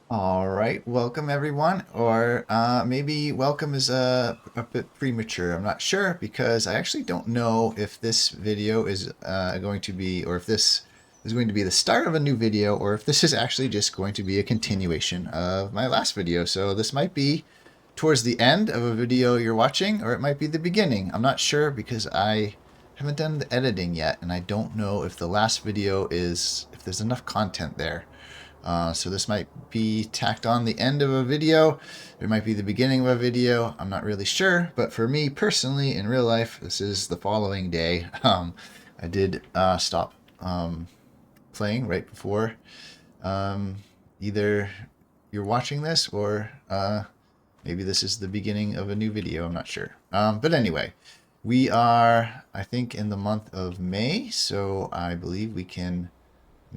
All right, welcome everyone, or maybe welcome is a bit premature. I'm not sure because I actually don't know if this video is going to be, or if this is going to be the start of a new video, or if this is actually just going to be a continuation of my last video. So this might be towards the end of a video you're watching, or it might be the beginning. I'm not sure because I haven't done the editing yet, and I don't know if the last video if there's enough content there. So this might be tacked on the end of a video. It might be the beginning of a video. I'm not really sure. But for me personally, in real life, this is the following day. I did stop playing right before either you're watching this or maybe this is the beginning of a new video. I'm not sure. But anyway, we are, I think, in the month of May. So I believe we can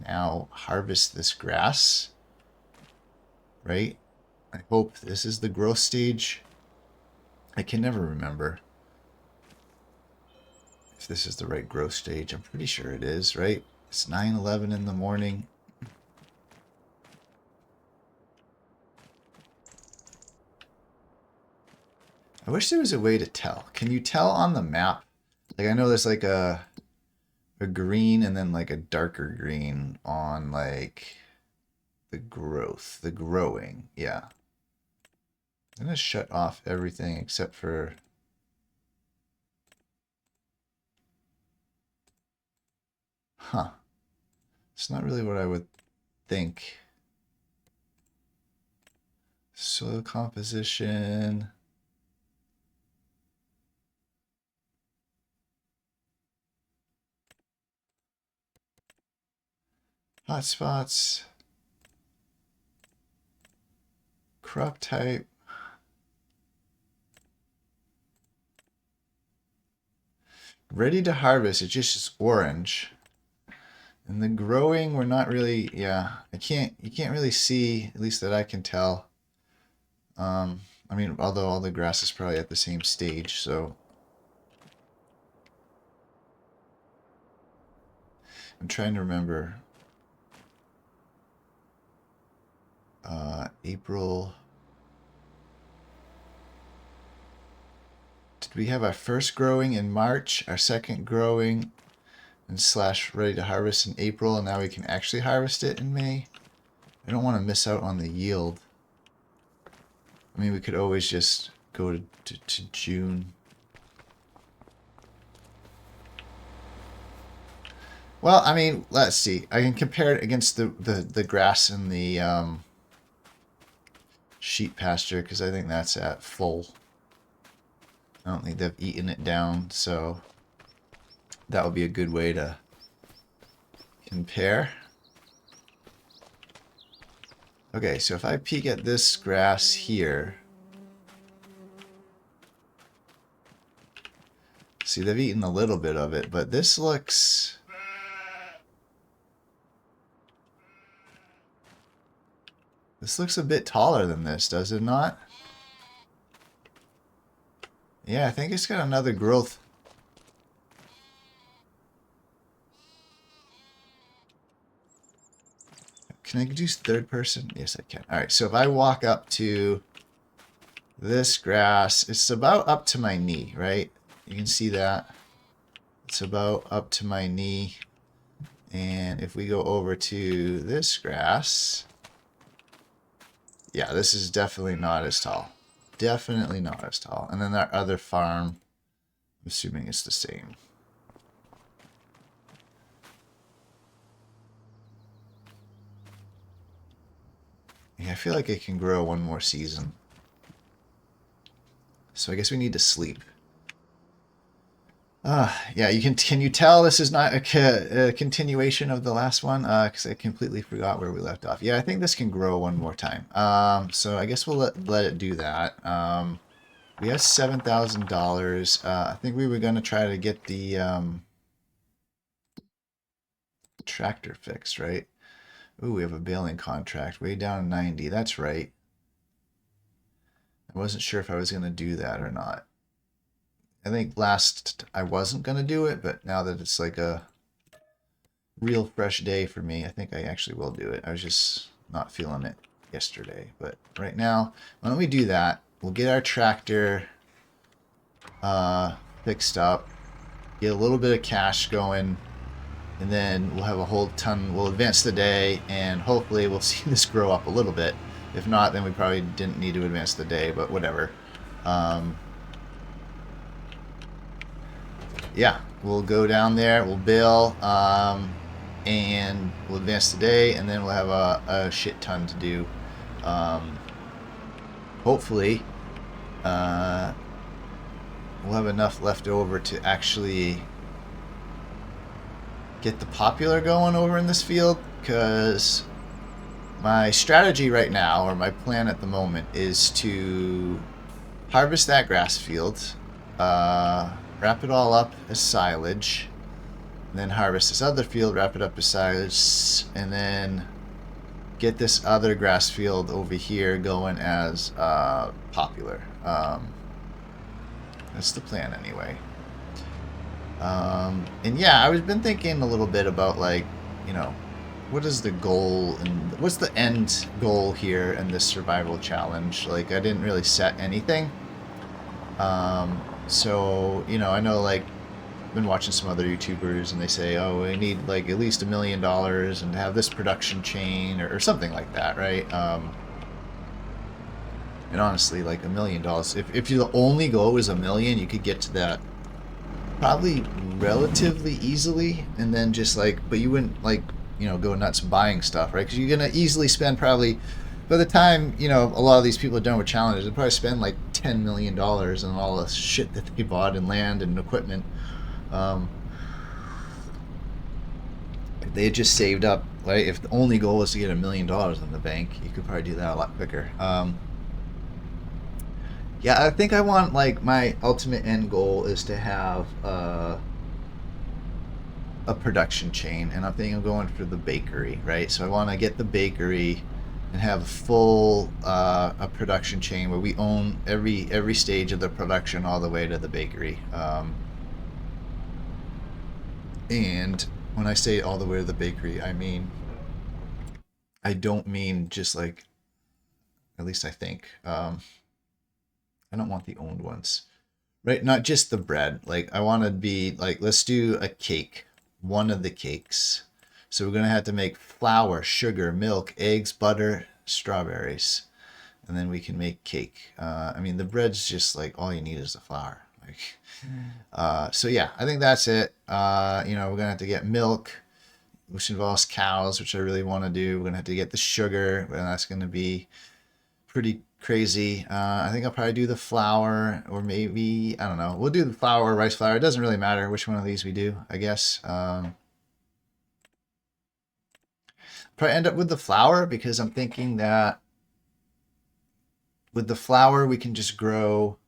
now harvest this grass, right? I hope this is the growth stage. I can never remember if this is the right growth stage. I'm pretty sure it is, right? It's 9:11 in the morning. I wish there was a way to tell. Can you tell on the map? Like, I know there's like a green and then like a darker green on like the growing. Yeah. I'm gonna shut off everything except for It's not really what I would think. Soil composition. Hotspots. Crop type. Ready to harvest. It just is orange. And the growing, we're not really, yeah, you can't really see, at least that I can tell. I mean, although all the grass is probably at the same stage, so. I'm trying to remember. April. Did we have our first growing in March, our second growing and slash ready to harvest in April, and now we can actually harvest it in May? I don't want to miss out on the yield. I mean, we could always just go to June. Well, I mean, let's see. I can compare it against the grass in the sheep pasture because I think that's at full. I don't think they've eaten it down, so that would be a good way to compare. Okay, so if I peek at this grass here, see, they've eaten a little bit of it, but this looks... This looks a bit taller than this, does it not? Yeah, I think it's got another growth. Can I do third person? Yes, I can. All right, so if I walk up to this grass, it's about up to my knee, right? You can see that. It's about up to my knee. And if we go over to this grass, yeah, this is definitely not as tall. Definitely not as tall. And then that other farm, I'm assuming it's the same. Yeah, I feel like it can grow one more season. So I guess we need to sleep. Yeah, can you tell this is not a continuation of the last one? Because I completely forgot where we left off. Yeah, I think this can grow one more time. So I guess we'll let it do that. We have $7,000. I think we were gonna try to get the tractor fixed, right? Ooh, we have a baling contract way down 90. That's right. I wasn't sure if I was gonna do that or not. I think last I wasn't gonna do it, but now that it's like a real fresh day for me, I think I actually will do it. I was just not feeling it. yesterday. But right now, why don't we do that? We'll get our tractor fixed up, get a little bit of cash going, and then we'll have a whole ton. We'll advance the day, and hopefully we'll see this grow up a little bit. If not, then we probably didn't need to advance the day, but whatever. Yeah, we'll go down there, we'll bail, and we'll advance the day, and then we'll have a shit ton to do. Hopefully, we'll have enough left over to actually get the popular going over in this field, because my strategy right now, or my plan at the moment, is to harvest that grass field, wrap it all up as silage, and then harvest this other field, wrap it up as silage, and then get this other grass field over here going as popular. That's the plan anyway. And yeah, I've been thinking a little bit about, like, you know, what is the goal and what's the end goal here in this survival challenge? Like, I didn't really set anything. So, you know, I know, like, I've been watching some other YouTubers and they say, oh, we need like at least $1 million and to have this production chain or something like that, right? And honestly, like $1 million, if the only goal was $1 million, you could get to that probably relatively easily, and then just like, but you wouldn't, like, you know, go nuts buying stuff, right? Because you're gonna easily spend, probably by the time, you know, a lot of these people are done with challenges, they'll probably spend like $10 million on all the shit that they bought in land and equipment. If they had just saved up, right? If the only goal was to get $1 million in the bank, you could probably do that a lot quicker. Yeah, I think I want, like, my ultimate end goal is to have a production chain, and I'm thinking of going for the bakery, right? So I want to get the bakery and have a full a production chain where we own every stage of the production all the way to the bakery. And when I say all the way to the bakery, I don't mean just like, at least I think, I don't want the owned ones, right? Not just the bread. Like, I want to be like, let's do a cake, one of the cakes. So we're going to have to make flour, sugar, milk, eggs, butter, strawberries, and then we can make cake. I mean, the bread's just like, all you need is the flour. Like, so yeah, I think that's it. You know, we're going to have to get milk, which involves cows, which I really want to do. We're going to have to get the sugar, and that's going to be pretty crazy. I think I'll probably do the flour, or maybe, I don't know. We'll do the flour or rice flour. It doesn't really matter which one of these we do, I guess. Probably end up with the flour, because I'm thinking that with the flour we can just grow.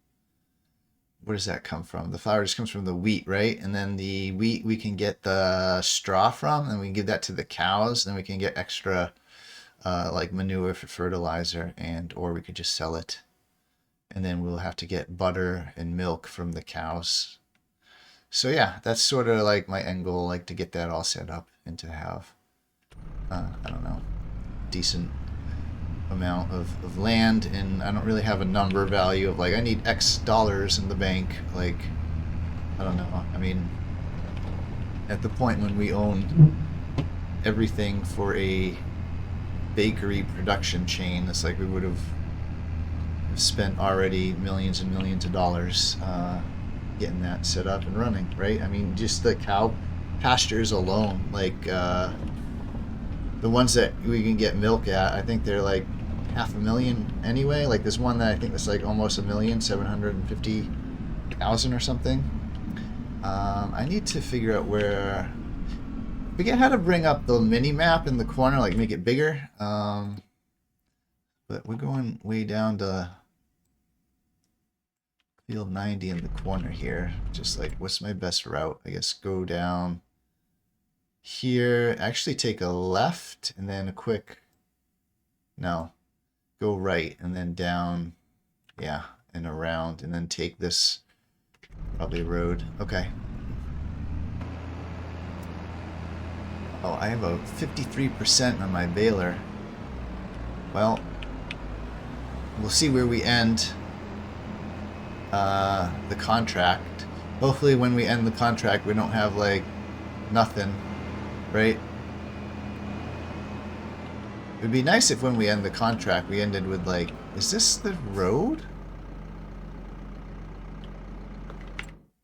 Where does that come from? The flour just comes from the wheat, right? And then the wheat we can get the straw from, and we can give that to the cows. Then we can get extra like manure for fertilizer, and or we could just sell it, and then we'll have to get butter and milk from the cows. So yeah, that's sort of like my end goal, like to get that all set up and to have I don't know, decent amount of land. And I don't really have a number value of like, I need X dollars in the bank. Like, I don't know. I mean, at the point when we own everything for a bakery production chain, it's like we would have spent already millions and millions of dollars getting that set up and running, right? I mean, just the cow pastures alone, like the ones that we can get milk at, I think they're like $500,000 anyway. Like, there's one that I think that's like almost $1,750,000 or something. I need to figure out where. Forget how to bring up the mini map in the corner, like make it bigger. But we're going way down to field 90 in the corner here. Just like, what's my best route? I guess go down here, actually take a left and then a quick, no, go right and then down, yeah, and around, and then take this probably road. Okay. Oh, I have a 53% on my baler. Well, we'll see where we end the contract. Hopefully when we end the contract we don't have like nothing, right? It would be nice if when we end the contract we ended with like, is this the road?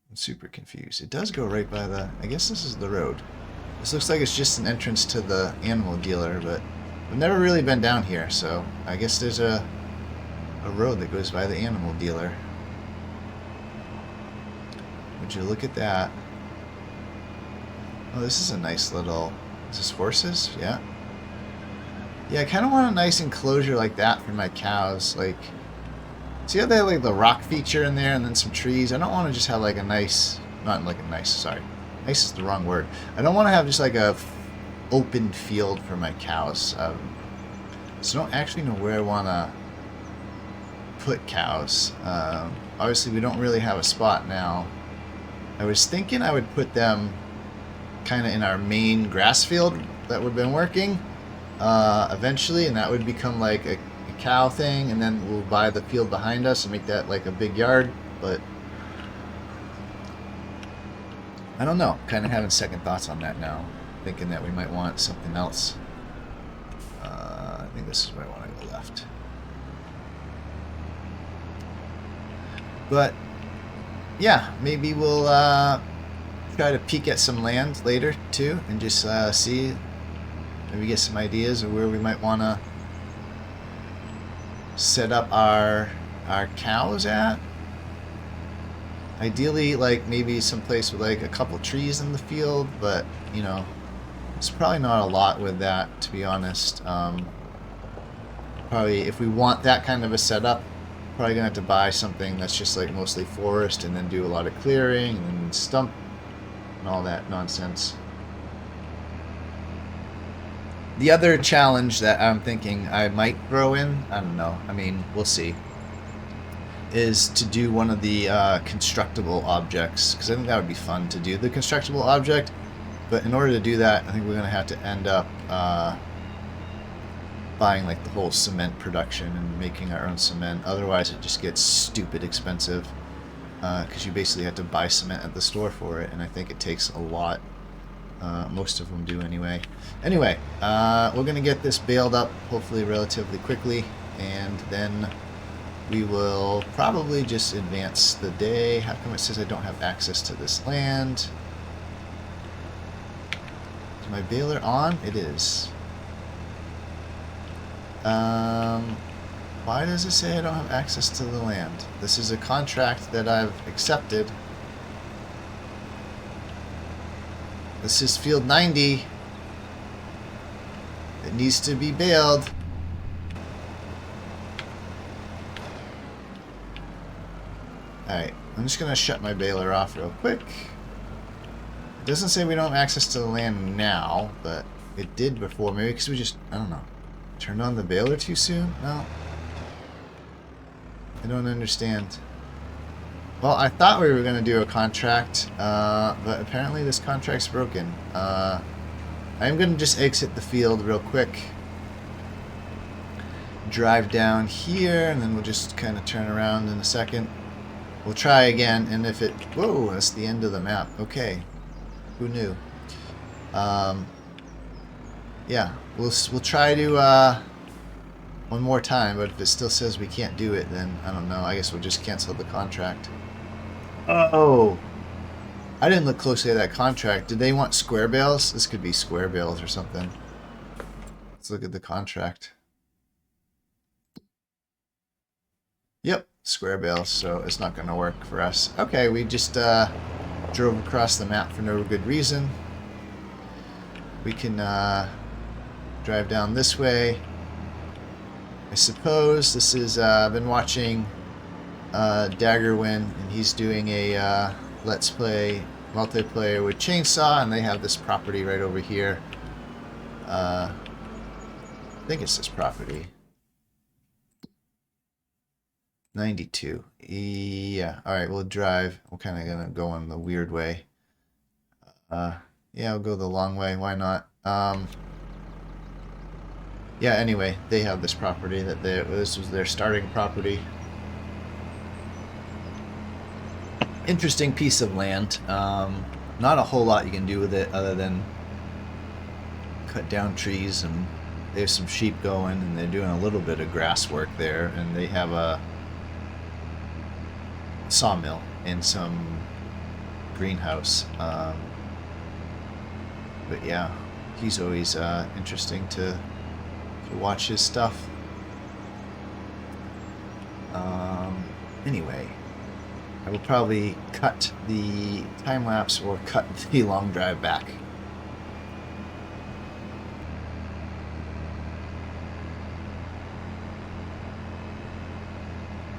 I'm super confused. It does go right by the, I guess this is the road. This looks like it's just an entrance to the animal dealer, but I've never really been down here, so I guess there's a road that goes by the animal dealer. Would you look at that? Oh, this is a nice little... Is this horses? Yeah. Yeah, I kind of want a nice enclosure like that for my cows. Like, see how they have like the rock feature in there and then some trees? I don't want to just have like a nice... Not like a nice, sorry. Nice is the wrong word. I don't want to have just like a open field for my cows. So I don't actually know where I want to put cows. Obviously, we don't really have a spot now. I was thinking I would put them kind of in our main grass field that we've been working eventually, and that would become like a cow thing, and then we'll buy the field behind us and make that like a big yard. But I don't know, kind of having second thoughts on that now, thinking that we might want something else. I think this is where I want to go left. But yeah, maybe we'll try to peek at some land later too, and just see, maybe get some ideas of where we might want to set up our cows at. Ideally, like maybe someplace with like a couple trees in the field, but you know, it's probably not a lot with that, to be honest. Probably if we want that kind of a setup, probably gonna have to buy something that's just like mostly forest, and then do a lot of clearing and stump and all that nonsense. The other challenge that I'm thinking I might throw in, I don't know, I mean, we'll see, is to do one of the constructible objects, because I think that would be fun to do the constructible object. But in order to do that, I think we're going to have to end up buying like the whole cement production and making our own cement. Otherwise it just gets stupid expensive, because you basically have to buy cement at the store for it, and I think it takes a lot. Most of them do anyway. Anyway, we're going to get this baled up hopefully relatively quickly, and then we will probably just advance the day. How come it says I don't have access to this land? Is my baler on? It is. Why does it say I don't have access to the land? This is a contract that I've accepted. This is field 90. It needs to be baled. Alright, I'm just going to shut my baler off real quick. It doesn't say we don't have access to the land now, but it did before. Maybe because we just, I don't know, turned on the baler too soon? No. I don't understand. Well, I thought we were going to do a contract, but apparently this contract's broken. I am going to just exit the field real quick. Drive down here, and then we'll just kind of turn around in a second. We'll try again, and if it... Whoa, that's the end of the map. Okay. Who knew? Yeah, we'll try to one more time, but if it still says we can't do it, then I don't know. I guess we'll just cancel the contract. Oh! I didn't look closely at that contract. Did they want square bales? This could be square bales or something. Let's look at the contract. Yep, square bales, so it's not going to work for us. Okay, we just drove across the map for no good reason. We can drive down this way. I suppose this is, I've been watching Daggerwin, and he's doing a Let's Play multiplayer with Chainsaw, and they have this property right over here. I think it's this property. 92. Yeah. Alright, we'll drive. We're kind of going to go in the weird way. Yeah, I'll go the long way. Why not? Yeah, anyway, they have this property this was their starting property. Interesting piece of land. Not a whole lot you can do with it other than cut down trees, and they have some sheep going, and they're doing a little bit of grass work there, and they have a sawmill and some greenhouse. But yeah, he's always interesting to watch his stuff. Anyway, I will probably cut the time lapse or cut the long drive back.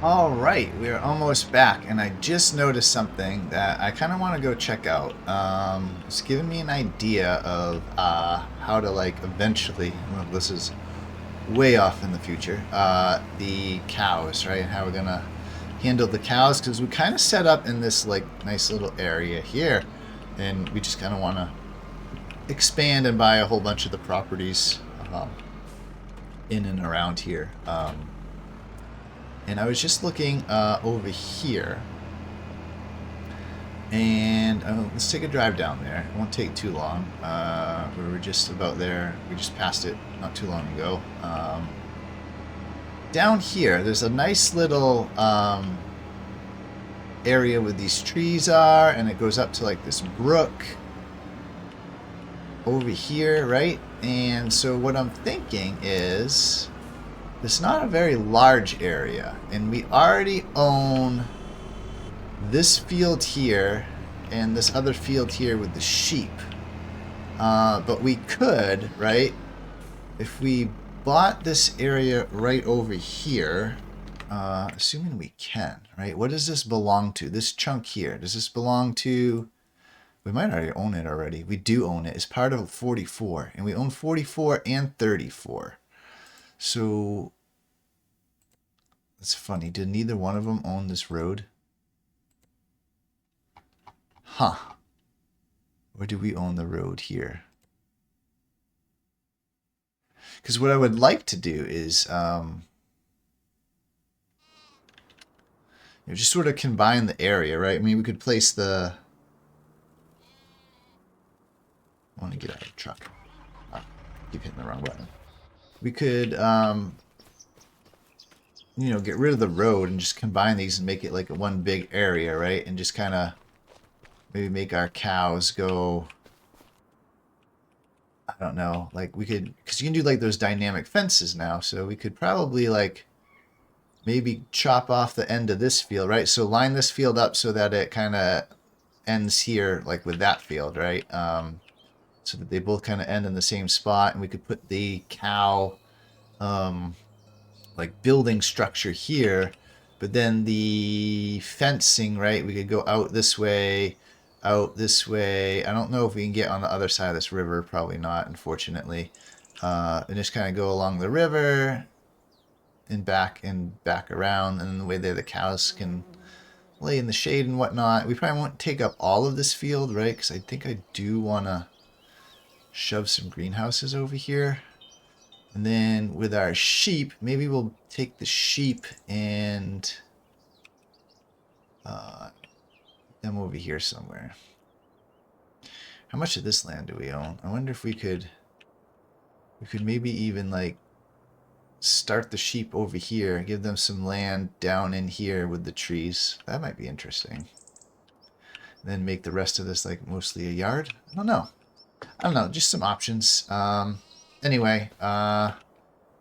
All right, we are almost back, and I just noticed something that I kind of want to go check out. It's giving me an idea of how to like eventually. Well, this is way off in the future. The cows, right? How we're gonna handle the cows, because we kind of set up in this like nice little area here, and we just kind of want to expand and buy a whole bunch of the properties in and around here. And I was just looking over here, and let's take a drive down there. It won't take too long. We were just about there. We just passed it not too long ago. Down here, there's a nice little area where these trees are, and it goes up to like this brook over here, right? And so what I'm thinking is, it's not a very large area, and we already own this field here and this other field here with the sheep. But we could, right, if we bought this area right over here, assuming we can, right? What does this belong to? This chunk here, does this belong to... We might already own it already. We do own it. It's part of 44, and we own 44 and 34. So it's funny. Did neither one of them own this road? Huh. Or do we own the road here? Because what I would like to do is just sort of combine the area, right? I mean, we could place the... I want to get out of the truck. Oh, keep hitting the wrong button. We could, get rid of the road and just combine these and make it like a one big area, right? And just kind of maybe make our cows go... I don't know. Like we could... Because you can do like those dynamic fences now. So we could probably like maybe chop off the end of this field, right? So line this field up so that it kind of ends here like with that field, right? So that they both kind of end in the same spot, and we could put the cow like building structure here, but then the fencing, right, we could go out this way. I don't know if we can get on the other side of this river. Probably not, unfortunately. And just kind of go along the river and back around, and then the way there the cows can lay in the shade and whatnot. We probably won't take up all of this field, right? Because I think I do want to shove some greenhouses over here. And then with our sheep, maybe we'll take the sheep and them over here somewhere. How much of this land do we own? I wonder if we could maybe even like start the sheep over here, give them some land down in here with the trees. That might be interesting. And then make the rest of this like mostly a yard. I don't know, just some options. Anyway,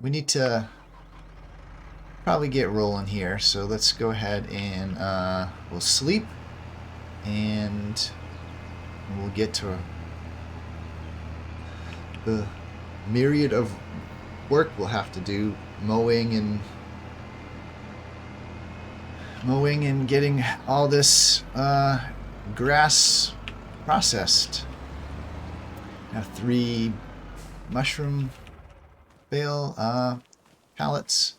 we need to probably get rolling here, so let's go ahead and we'll sleep, and we'll get to the myriad of work we'll have to do, mowing and getting all this grass processed. I have 3 mushroom bale pallets.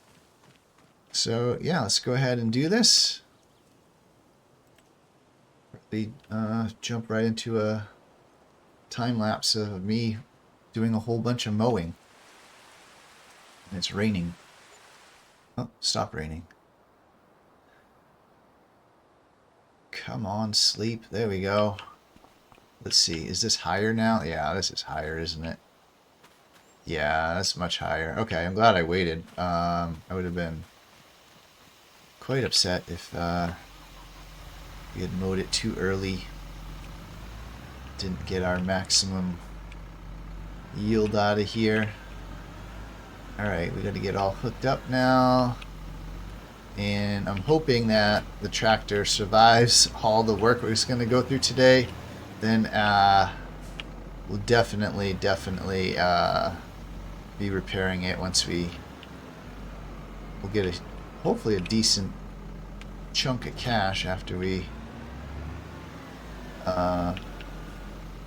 So yeah, let's go ahead and do this. We jump right into a time lapse of me doing a whole bunch of mowing. And it's raining. Oh, stop raining. Come on, sleep. There we go. Let's see. Is this higher now? Yeah, this is higher, isn't it? Yeah, that's much higher. Okay, I'm glad I waited. I would have been quite upset if we had mowed it too early. Didn't get our maximum yield out of here. Alright, we got to get all hooked up now. And I'm hoping that the tractor survives all the work we're just going to go through today. Then we'll definitely be repairing it once we'll get hopefully a decent chunk of cash after we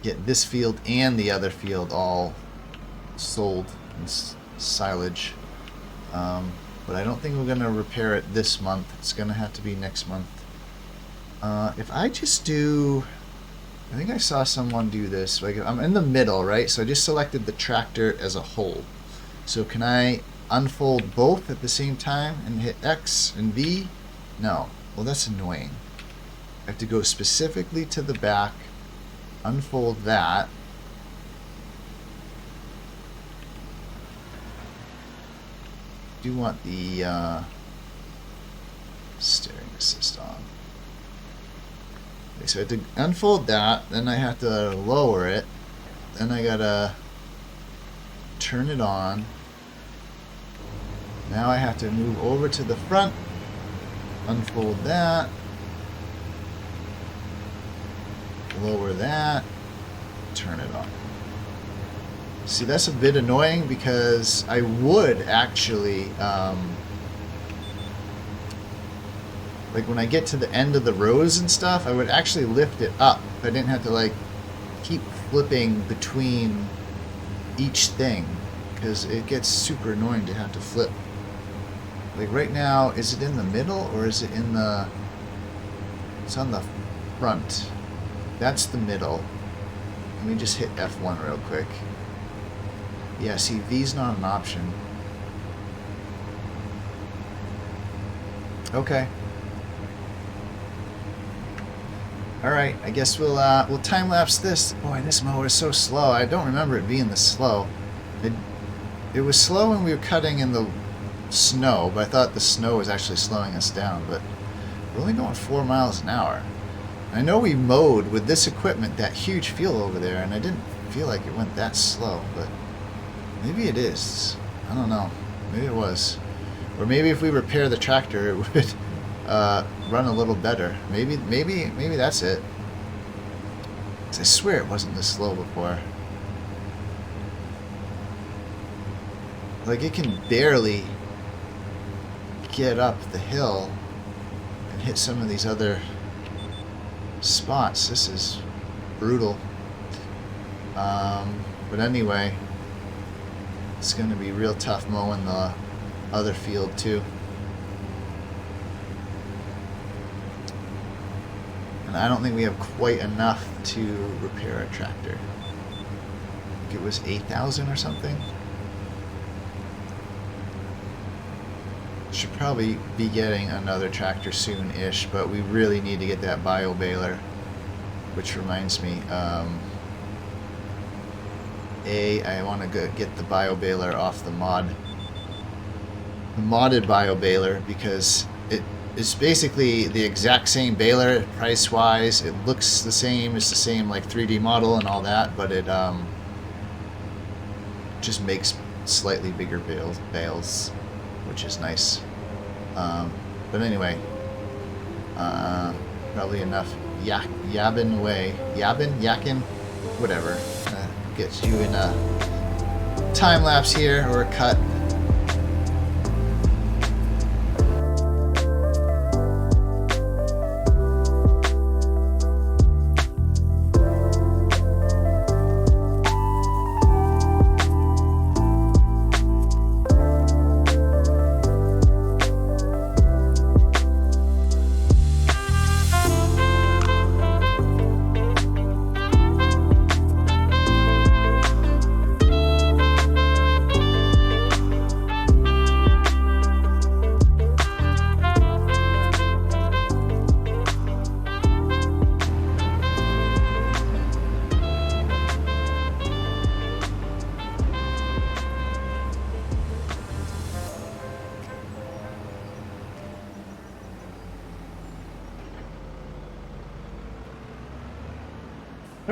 get this field and the other field all sold in silage. But I don't think we're going to repair it this month. It's going to have to be next month. If I just do... I think I saw someone do this. Like, I'm in the middle, right? So I just selected the tractor as a whole. So can I unfold both at the same time and hit X and V? No. Well, that's annoying. I have to go specifically to the back, unfold that. Do want the steering assist on. Okay, so I have to unfold that, then I have to lower it, then I gotta turn it on. Now I have to move over to the front, unfold that, lower that, turn it on. See, that's a bit annoying because I would actually, like when I get to the end of the rows and stuff, I would actually lift it up. I didn't have to like keep flipping between each thing because it gets super annoying to have to flip. Like right now, is it in the middle or is it in the... It's on the front. That's the middle. Let me just hit F1 real quick. Yeah, see, V's not an option. Okay. Alright, I guess we'll time-lapse this. Boy, this mower is so slow. I don't remember it being this slow. It was slow when we were cutting in the snow, but I thought the snow was actually slowing us down. But we're only going 4 miles an hour. I know we mowed with this equipment that huge field over there, and I didn't feel like it went that slow, but maybe it is. I don't know. Maybe it was. Or maybe if we repair the tractor, it would run a little better. Maybe that's it. 'Cause I swear it wasn't this slow before. Like, it can barely get up the hill and hit some of these other spots. This is brutal. But anyway, it's going to be real tough mowing the other field too. And I don't think we have quite enough to repair a tractor. I think it was 8,000 or something. Should probably be getting another tractor soon-ish, but we really need to get that bio baler. Which reminds me, I want to go get the bio baler off the modded bio baler, because it's basically the exact same baler price-wise. It looks the same. It's the same like 3D model and all that, but it just makes slightly bigger bales, which is nice. But anyway, probably enough yabbing away. Yakin, whatever. Gets you in a time lapse here or a cut.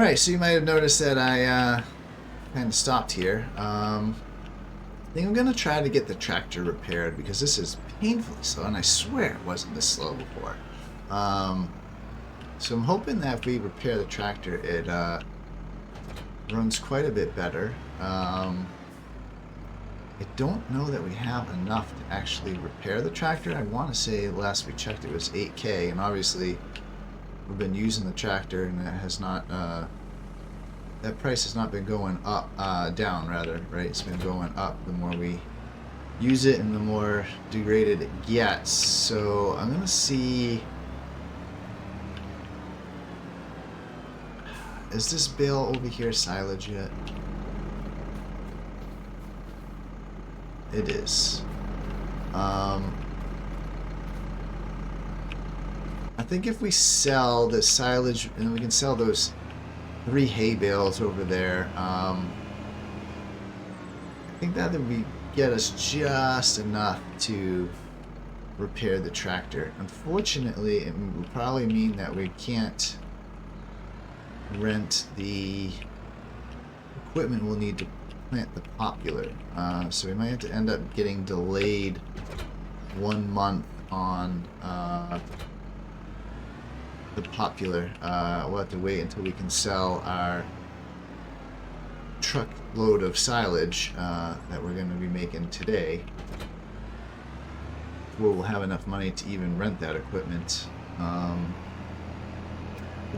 Alright, so you might have noticed that I kind of stopped here. I think I'm going to try to get the tractor repaired because this is painfully slow, and I swear it wasn't this slow before. So I'm hoping that if we repair the tractor, it runs quite a bit better. I don't know that we have enough to actually repair the tractor. I want to say last we checked it was 8K, and obviously we've been using the tractor, and it has not that price has not been going up, down rather, right? It's been going up the more we use it and the more degraded it gets. So I'm gonna see, is this bale over here silage yet? It is. I think if we sell the silage, and we can sell those 3 hay bales over there, I think that would get us just enough to repair the tractor. Unfortunately, it will probably mean that we can't rent the equipment we'll need to plant the popular. So we might have to end up getting delayed 1 month on the popular. We'll have to wait until we can sell our truckload of silage that we're going to be making today, where we'll have enough money to even rent that equipment. But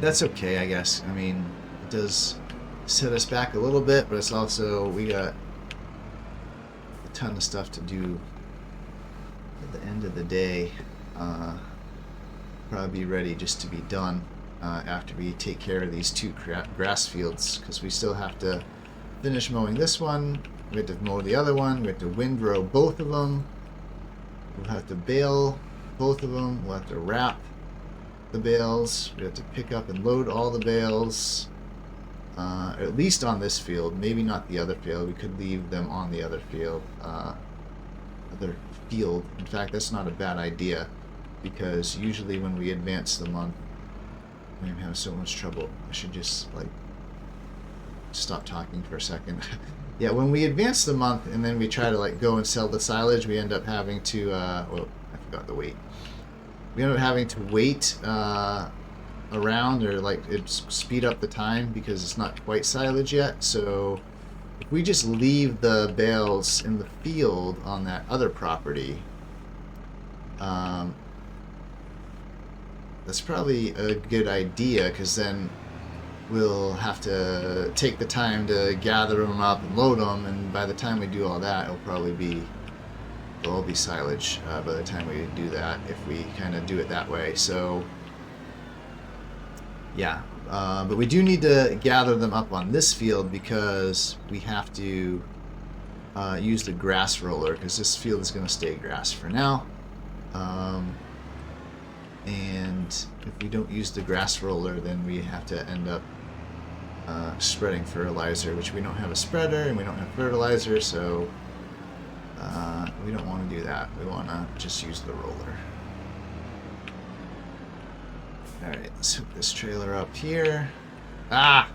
that's okay, I guess. I mean, it does set us back a little bit, but it's also, we got a ton of stuff to do at the end of the day. Probably be ready just to be done after we take care of these 2 grass fields, because we still have to finish mowing this one, we have to mow the other one, we have to windrow both of them, we'll have to bale both of them, we'll have to wrap the bales, we have to pick up and load all the bales, at least on this field, maybe not the other field. We could leave them on the other field. In fact, that's not a bad idea, because usually when we advance the month, I'm having so much trouble. I should just like stop talking for a second. Yeah, when we advance the month and then we try to like go and sell the silage, we end up having to well, I forgot the wait. We end up having to wait around, or like it speed up the time because it's not quite silage yet. So if we just leave the bales in the field on that other property, that's probably a good idea, because then we'll have to take the time to gather them up and load them, and by the time we do all that, they'll all be silage by the time we do that, if we kind of do it that way. So yeah, but we do need to gather them up on this field because we have to use the grass roller, because this field is going to stay grass for now. And if we don't use the grass roller, then we have to end up spreading fertilizer, which we don't have a spreader and we don't have fertilizer, so we don't want to do that. We want to just use the roller. Alright, let's hook this trailer up here. Ah!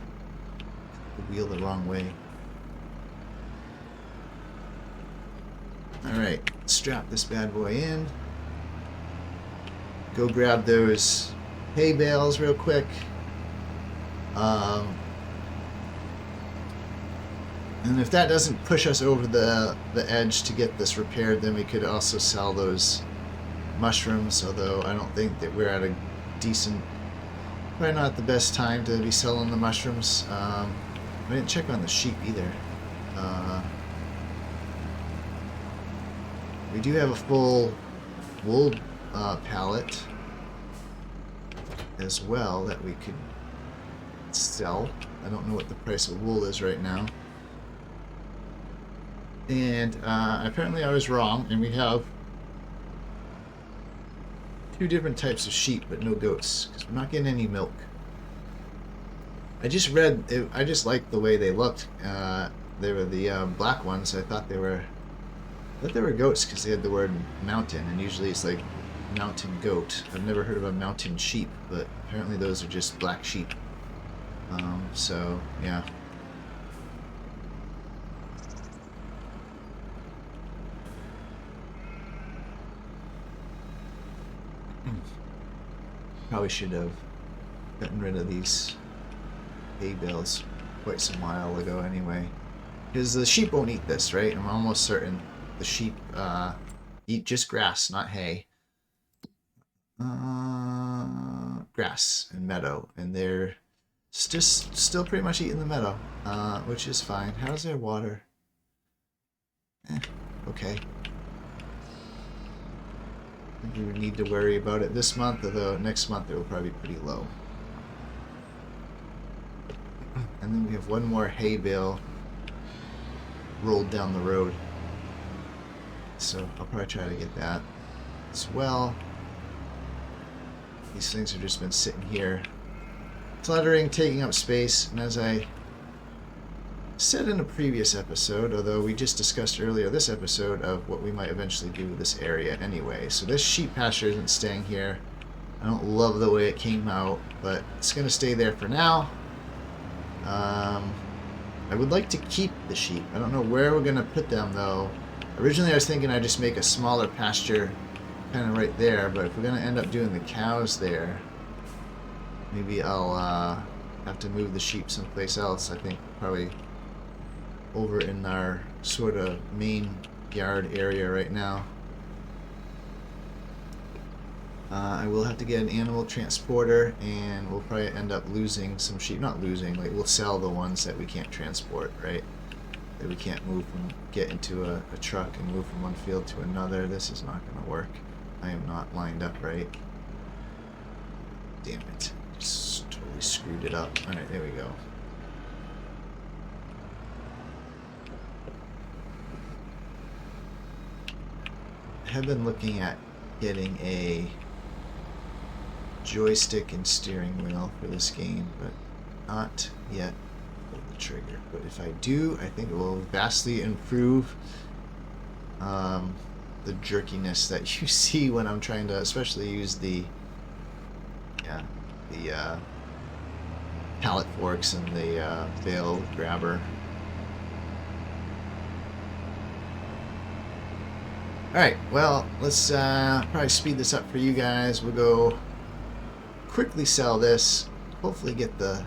The wheel the wrong way. Alright, strap this bad boy in. Go grab those hay bales real quick. And if that doesn't push us over the edge to get this repaired, then we could also sell those mushrooms, although I don't think that we're at a decent, probably not the best time to be selling the mushrooms. I didn't check on the sheep either. We do have a full wool pallet as well that we could sell. I don't know what the price of wool is right now. And apparently I was wrong, and we have 2 different types of sheep, but no goats, because we're not getting any milk. I just liked the way they looked. They were the black ones. I thought they were goats because they had the word mountain, and usually it's like mountain goat. I've never heard of a mountain sheep, but apparently those are just black sheep. So yeah. Probably should have gotten rid of these hay bales quite some while ago anyway. Because the sheep won't eat this, right? I'm almost certain the sheep eat just grass, not hay. Grass and meadow, and they're just still pretty much eating the meadow, which is fine. How's their water? Okay. I think we need to worry about it this month, although next month it will probably be pretty low. And then we have one more hay bale rolled down the road. So I'll probably try to get that as well. These things have just been sitting here, cluttering, taking up space, and as I said in a previous episode, although we just discussed earlier this episode of what we might eventually do with this area anyway. So this sheep pasture isn't staying here. I don't love the way it came out, but it's going to stay there for now. I would like to keep the sheep. I don't know where we're going to put them, though. Originally, I was thinking I'd just make a smaller pasture kind of right there, but if we're going to end up doing the cows there, maybe I'll have to move the sheep someplace else. I think probably over in our sort of main yard area right now. I will have to get an animal transporter, and we'll probably end up losing some sheep. Not losing, like we'll sell the ones that we can't transport, right? That we can't move from, get into a truck and move from one field to another. This is not going to work. I am not lined up right. Damn it. Just totally screwed it up. Alright, there we go. I have been looking at getting a joystick and steering wheel for this game, but not yet pull the trigger. But if I do, I think it will vastly improve the jerkiness that you see when I'm trying to, especially use the pallet forks and the bale grabber. Alright, well, let's probably speed this up for you guys. We'll go quickly sell this, hopefully get the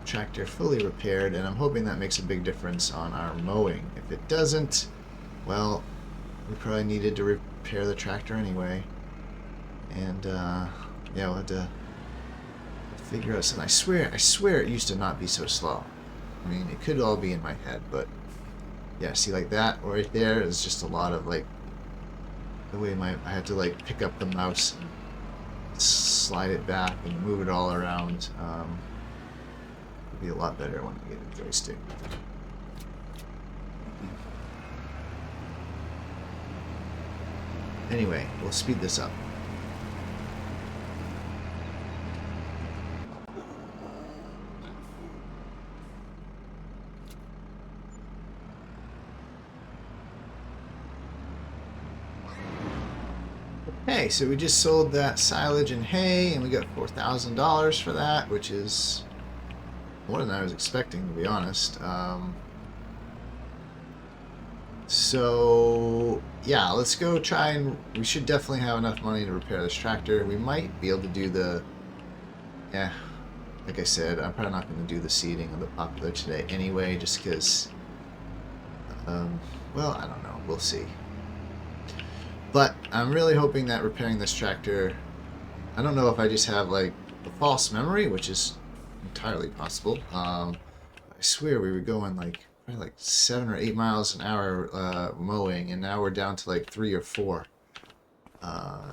tractor fully repaired, and I'm hoping that makes a big difference on our mowing. If it doesn't, well, we probably needed to repair the tractor anyway. And yeah, we'll have to figure out something. I swear it used to not be so slow. I mean, it could all be in my head, but yeah, see, like that right there is just a lot of like the way I had to like pick up the mouse and slide it back and move it all around. It'd be a lot better when we get a joystick. Anyway, we'll speed this up. Okay, so we just sold that silage and hay, and we got $4,000 for that, which is more than I was expecting, to be honest. So yeah, let's go try and we should definitely have enough money to repair this tractor. We might be able to do the, yeah, like I said, I'm probably not going to do the seeding of the poplar today anyway, just because, well, I don't know, we'll see. But I'm really hoping that repairing this tractor, I don't know if I just have like a false memory, which is entirely possible. I swear we were going like probably like 7 or 8 miles an hour mowing, and now we're down to like 3 or 4.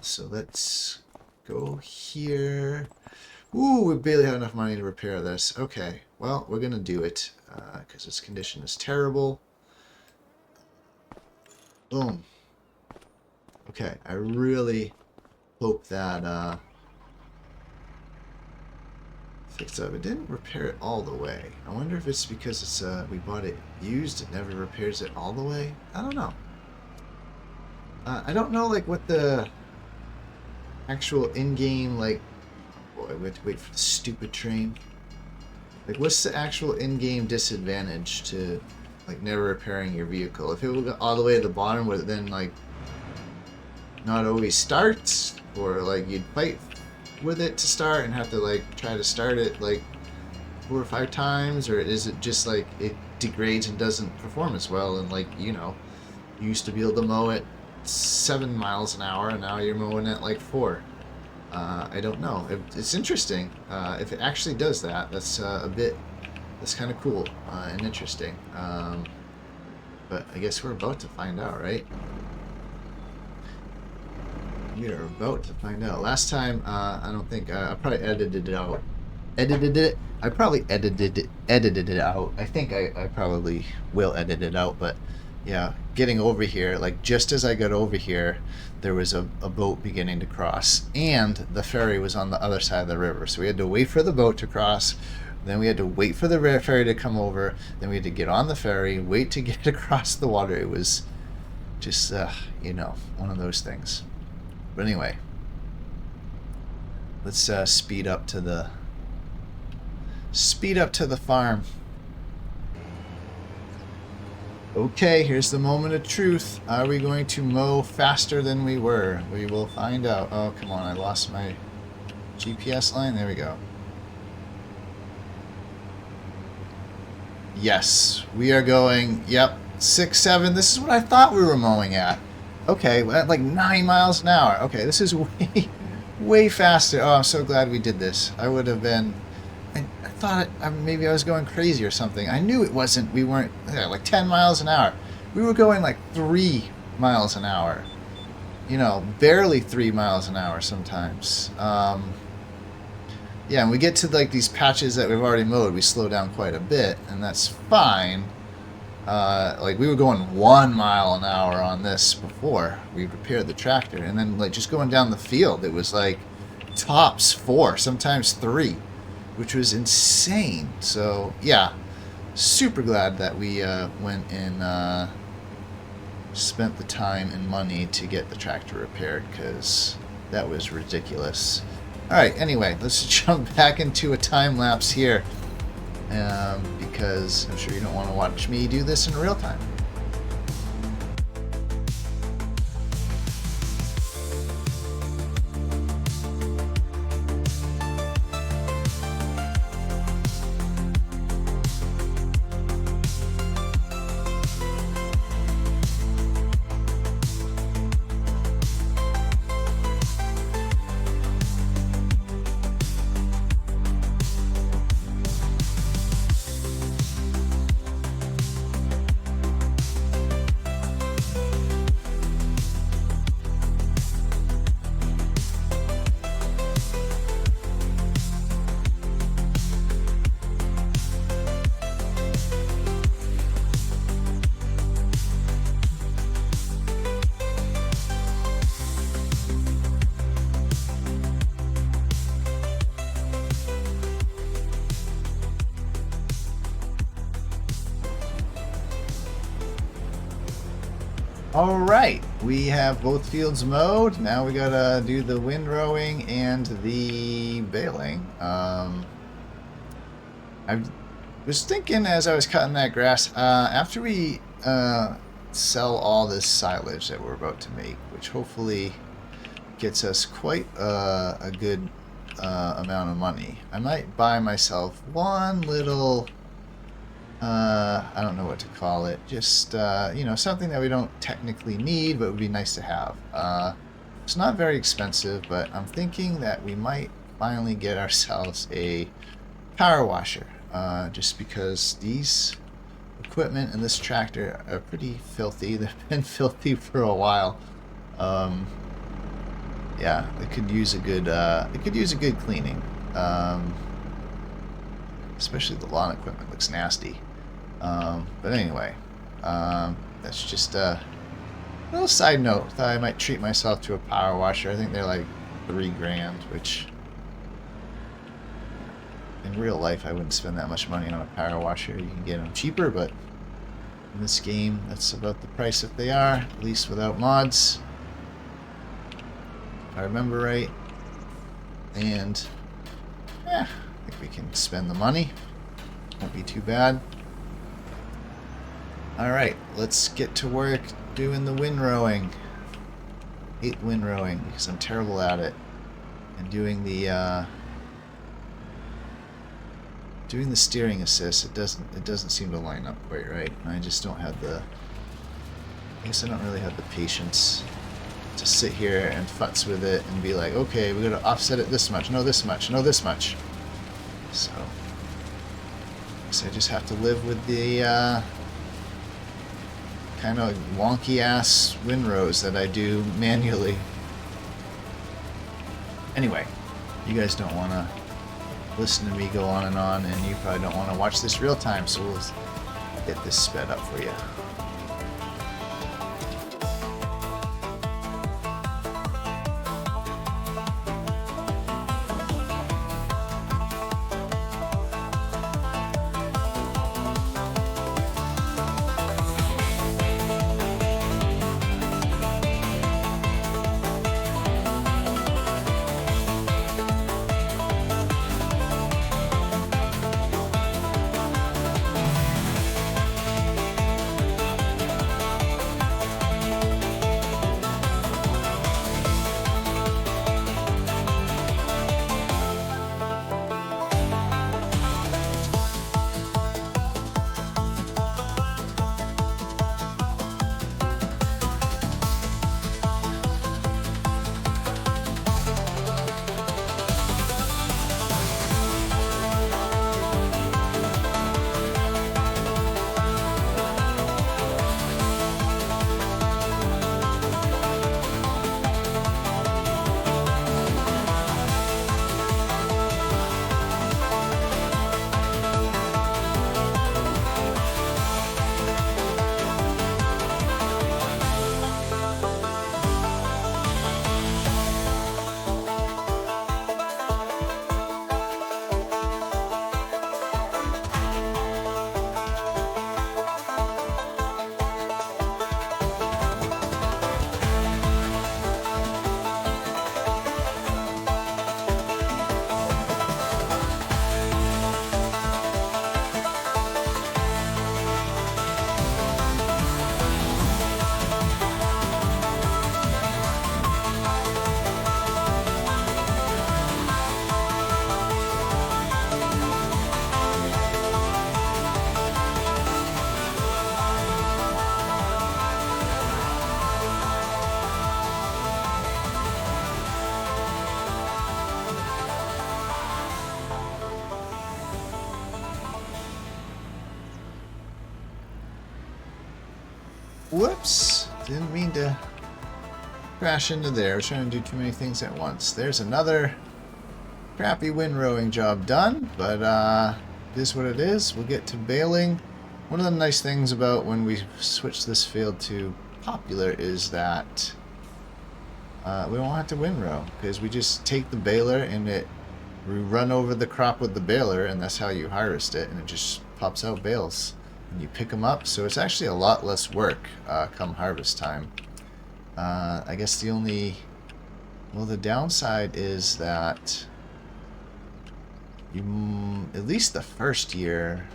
So let's go here. Ooh, we barely have enough money to repair this. Okay, well, we're gonna do it because its condition is terrible. Boom. Okay, I really hope that fixed up. It didn't repair it all the way. I wonder if it's because it's we bought it used. It never repairs it all the way. I don't know. I don't know like what the actual in-game like. Oh boy, we have to wait for the stupid train. Like, what's the actual in-game disadvantage to, like, never repairing your vehicle? If it would go all the way to the bottom, would it then, like, not always starts? Or, like, you'd fight with it to start and have to, like, try to start it, like, 4 or 5 times? Or is it just, like, it degrades and doesn't perform as well? And, like, you know, you used to be able to mow at 7 miles an hour, and now you're mowing at, like, 4. I don't know. It's interesting. If it actually does that, that's that's kind of cool and interesting. But I guess we're about to find out, right? We are about to find out. Last time, I don't think, I probably edited it out. I probably edited it out. I think I probably will edit it out, but yeah, getting over here, like just as I got over here, there was a boat beginning to cross, and the ferry was on the other side of the river. So we had to wait for the boat to cross, then we had to wait for the ferry to come over, then we had to get on the ferry, wait to get across the water. It was just, you know, one of those things. But anyway, let's speed up to the farm. Okay, here's the moment of truth. Are we going to mow faster than we were? We will find out. Oh, come on, I lost my GPS line. There we go. Yes, we are going, yep, 6, 7. This is what I thought we were mowing at. Okay, at like 9 miles an hour. Okay, this is way faster. Oh, I'm so glad we did this. I would have been... I thought maybe I was going crazy or something. I knew it wasn't. We weren't like 10 miles an hour. We were going like 3 miles an hour. You know, barely 3 miles an hour sometimes. Yeah, and we get to like these patches that we've already mowed, we slow down quite a bit, and that's fine. Like we were going 1 mile an hour on this before we repaired the tractor, and then like just going down the field, it was like tops 4, sometimes 3. Which was insane. So yeah, super glad that we went and spent the time and money to get the tractor repaired, because that was ridiculous. Alright, anyway, let's jump back into a time lapse here, because I'm sure you don't want to watch me do this in real time. Alright, we have both fields mowed. Now we gotta do the windrowing and the baling. I was thinking as I was cutting that grass, after we sell all this silage that we're about to make, which hopefully gets us quite a good amount of money, I might buy myself one little... I don't know what to call it. Just, you know, something that we don't technically need, but would be nice to have. It's not very expensive, but I'm thinking that we might finally get ourselves a power washer. Just because these equipment and this tractor are pretty filthy. They've been filthy for a while. Yeah, it could use a good, cleaning. Especially the lawn equipment looks nasty. But anyway, that's just a little side note. Thought I might treat myself to a power washer. I think they're like $3,000, which in real life I wouldn't spend that much money on a power washer. You can get them cheaper, but in this game that's about the price that they are, at least without mods, if I remember right. And yeah, I think we can spend the money. Won't be too bad. Alright, let's get to work doing the windrowing. Hate windrowing because I'm terrible at it. And doing the steering assist, it doesn't seem to line up quite right. I just don't have the, I guess I don't really have the patience to sit here and futz with it and be like, okay, we're gonna offset it this much, no this much, no this much. So I guess I just have to live with the kind of wonky ass windrows that I do manually. Anyway, you guys don't want to listen to me go on, and you probably don't want to watch this real time, so we'll get this sped up for you. Whoops! Didn't mean to crash into there. I was trying to do too many things at once. There's another crappy windrowing job done, but it is what it is. We'll get to baling. One of the nice things about when we switch this field to popular is that we don't have to windrow, because we just take the baler and we run over the crop with the baler, and that's how you harvest it, and it just pops out bales. And you pick them up, so it's actually a lot less work come harvest time. I guess the downside is that at least the first year,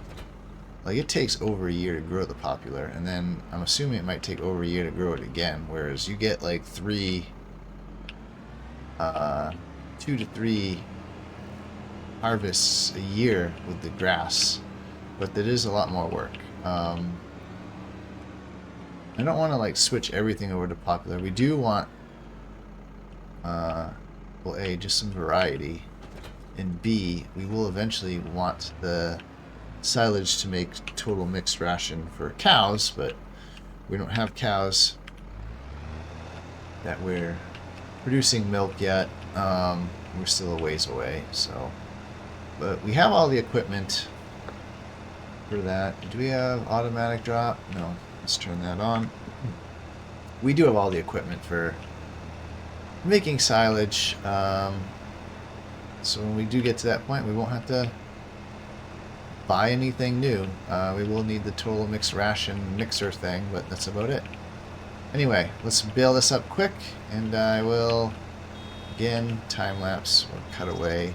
like, it takes over a year to grow the popular, and then I'm assuming it might take over a year to grow it again, whereas you get like 2 to 3 harvests a year with the grass, but that is a lot more work. I don't want to like switch everything over to popular. We do want well, A, just some variety, and B, we will eventually want the silage to make total mixed ration for cows, but we don't have cows that we're producing milk yet. We're still a ways away, so, but we have all the equipment for that. Do we have automatic drop? No. Let's turn that on. We do have all the equipment for making silage, so when we do get to that point, we won't have to buy anything new. We will need the total mixed ration mixer thing, but that's about it. Anyway, let's bail this up quick, and I will, again, time lapse or cut away.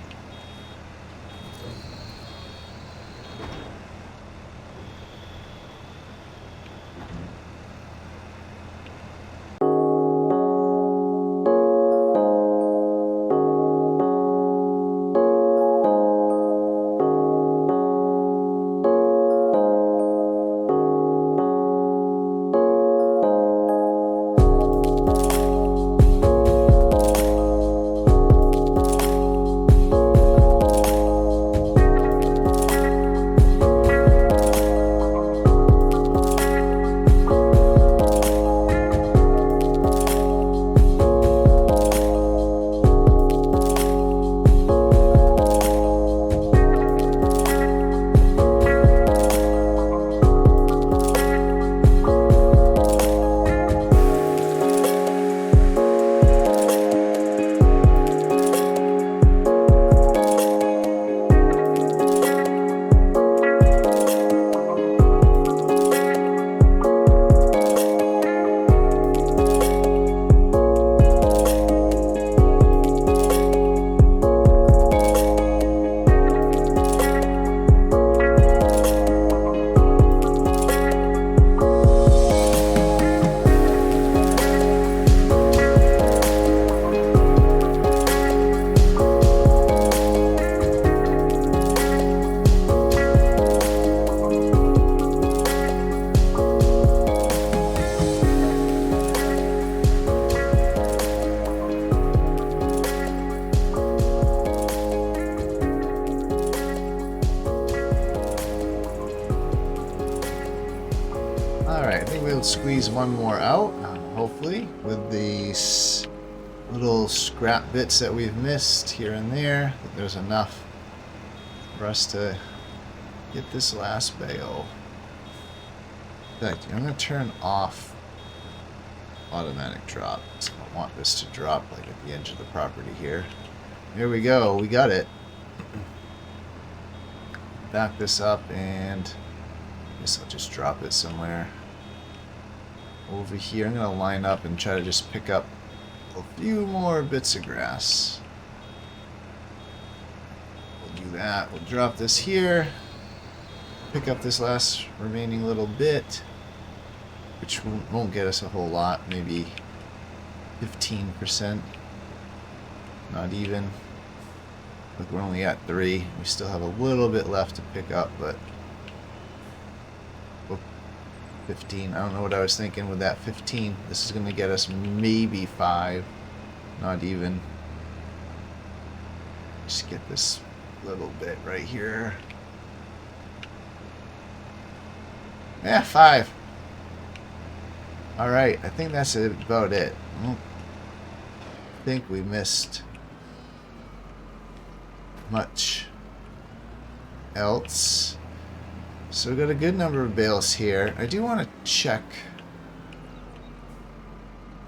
squeeze one more out, hopefully, with these little scrap bits that we've missed here and there. I think there's enough for us to get this last bale. In fact, I'm going to turn off automatic drop. So I don't want this to drop like at the edge of the property here. Here we go. We got it. Back this up, and I guess I'll just drop it somewhere over here. I'm going to line up and try to just pick up a few more bits of grass. We'll do that. We'll drop this here. Pick up this last remaining little bit, which won't get us a whole lot, maybe 15%. Not even. Look, we're only at 3. We still have a little bit left to pick up, but 15. I don't know what I was thinking with that 15. This is going to get us maybe 5. Not even. Just get this little bit right here. Yeah, 5. Alright, I think that's about it. I don't think we missed much else. So we've got a good number of bales here. I do want to check.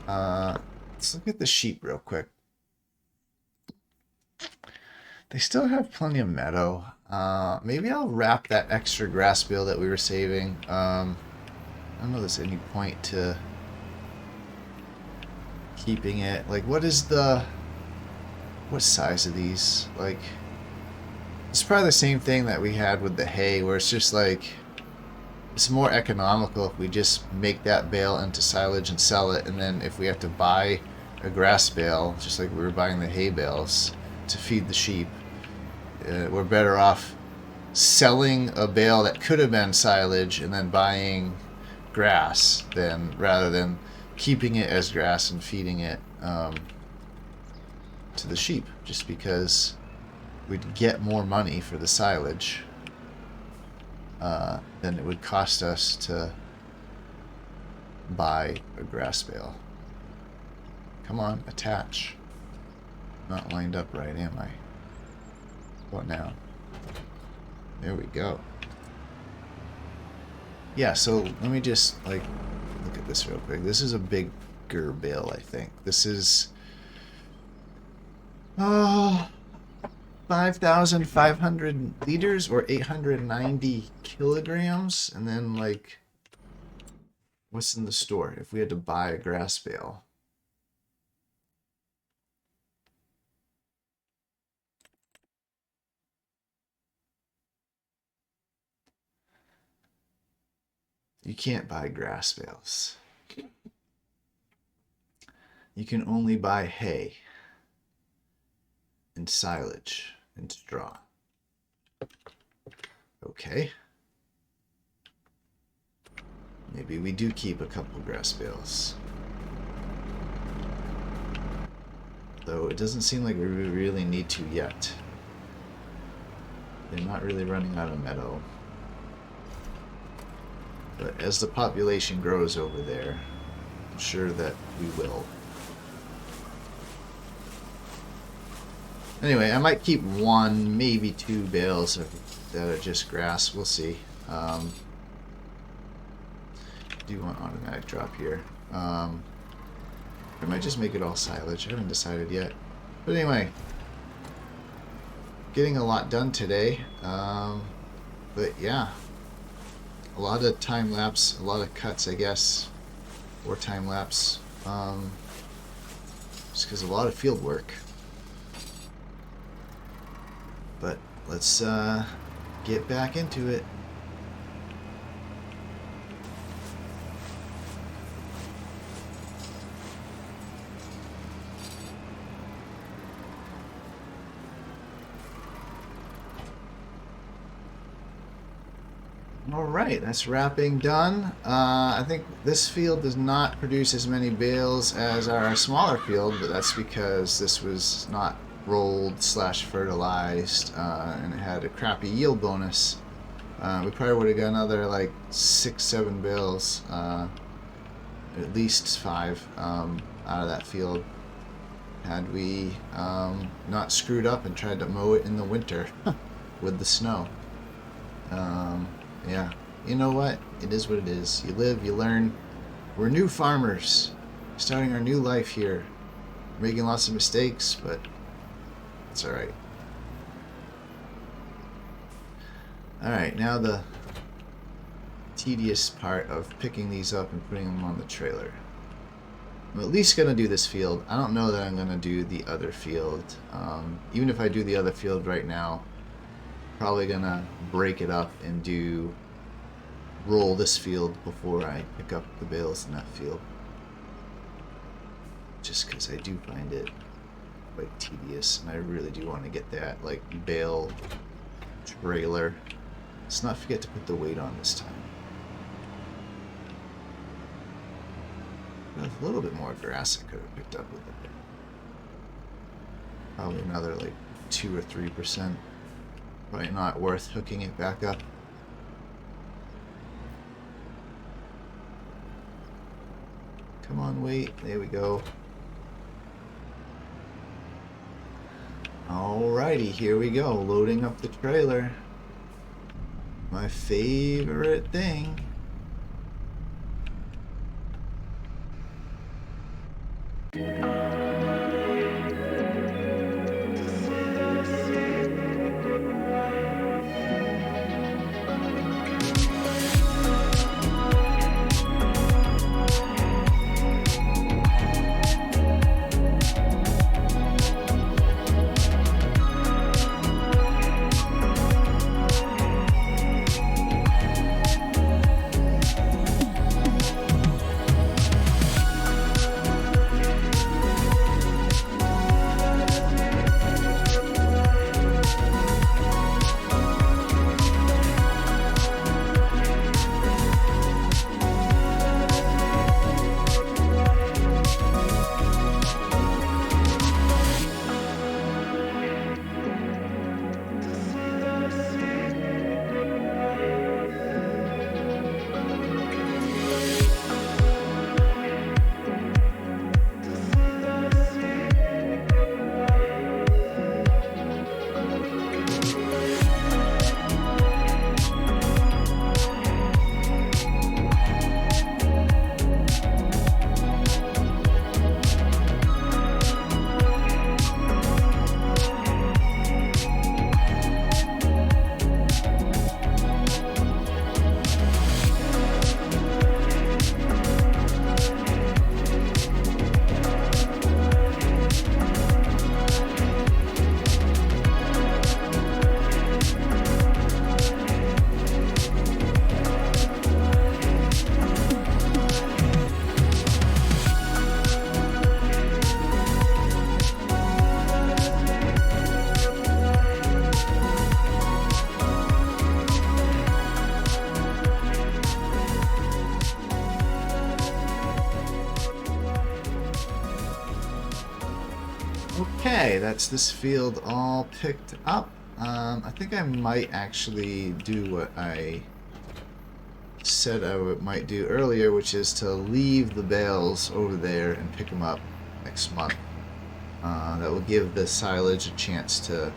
Let's look at the sheep real quick. They still have plenty of meadow. Maybe I'll wrap that extra grass bale that we were saving. I don't know if there's any point to keeping it. Like, what size are these? Like, it's probably the same thing that we had with the hay, where it's just like, it's more economical if we just make that bale into silage and sell it, and then if we have to buy a grass bale, just like we were buying the hay bales to feed the sheep, we're better off selling a bale that could have been silage and then buying grass rather than keeping it as grass and feeding it to the sheep, just because we'd get more money for the silage than it would cost us to buy a grass bale. Come on, attach. Not lined up right, am I? What now? There we go. Yeah, so let me just like look at this real quick. This is a bigger bale, I think. This is 5,500 liters or 890 kilograms. And then, like, what's in the store if we had to buy a grass bale? You can't buy grass bales. You can only buy hay and silage and straw. Okay. Maybe we do keep a couple grass bales. Though it doesn't seem like we really need to yet. They're not really running out of meadow. But as the population grows over there, I'm sure that we will. Anyway, I might keep 1, maybe 2 bales that are just grass. We'll see. I do want automatic drop here. I might just make it all silage. I haven't decided yet. But anyway, getting a lot done today. But yeah. A lot of time lapse, a lot of cuts, I guess, or time lapse, just because a lot of field work. But let's get back into it. Alright, that's wrapping done. I think this field does not produce as many bales as our smaller field, but that's because this was not rolled / fertilized and it had a crappy yield bonus. We probably would have got another like 6-7 bales at least 5 out of that field had we not screwed up and tried to mow it in the winter with the snow. Yeah, you know what? It is what it is. You live, you learn. We're new farmers, starting our new life here. Making lots of mistakes, but it's alright. Alright, now the tedious part of picking these up and putting them on the trailer. I'm at least going to do this field. I don't know that I'm going to do the other field. Even if I do the other field right now, probably going to break it up and roll this field before I pick up the bales in that field. Just because I do find it quite tedious, and I really do want to get that like bale trailer. Let's not forget to put the weight on this time. A little bit more grass I could have picked up with it. Probably another like 2 or 3%. Probably not worth hooking it back up. Come on, wait. There we go. Alrighty, here we go. Loading up the trailer. My favorite thing. Okay, that's this field all picked up. I think I might actually do what I said I might do earlier, which is to leave the bales over there and pick them up next month. That will give the silage a chance to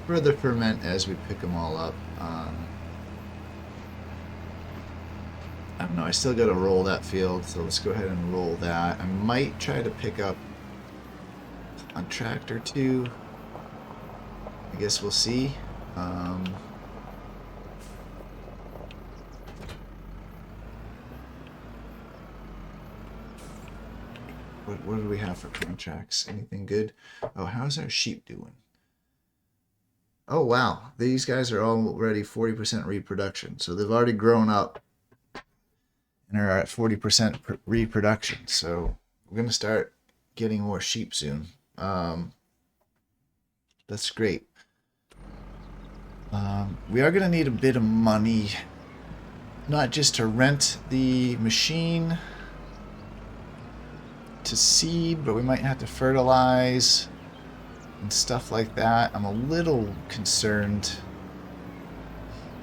further ferment as we pick them all up. I don't know, I still got to roll that field, so let's go ahead and roll that. I might try to pick up a contract or two. I guess we'll see. What do we have for contracts? Anything good? Oh, how's our sheep doing? Oh, wow. These guys are already 40% reproduction. So they've already grown up and are at 40% reproduction. So we're going to start getting more sheep soon. That's great. We are going to need a bit of money, not just to rent the machine to seed, but we might have to fertilize and stuff like that. I'm a little concerned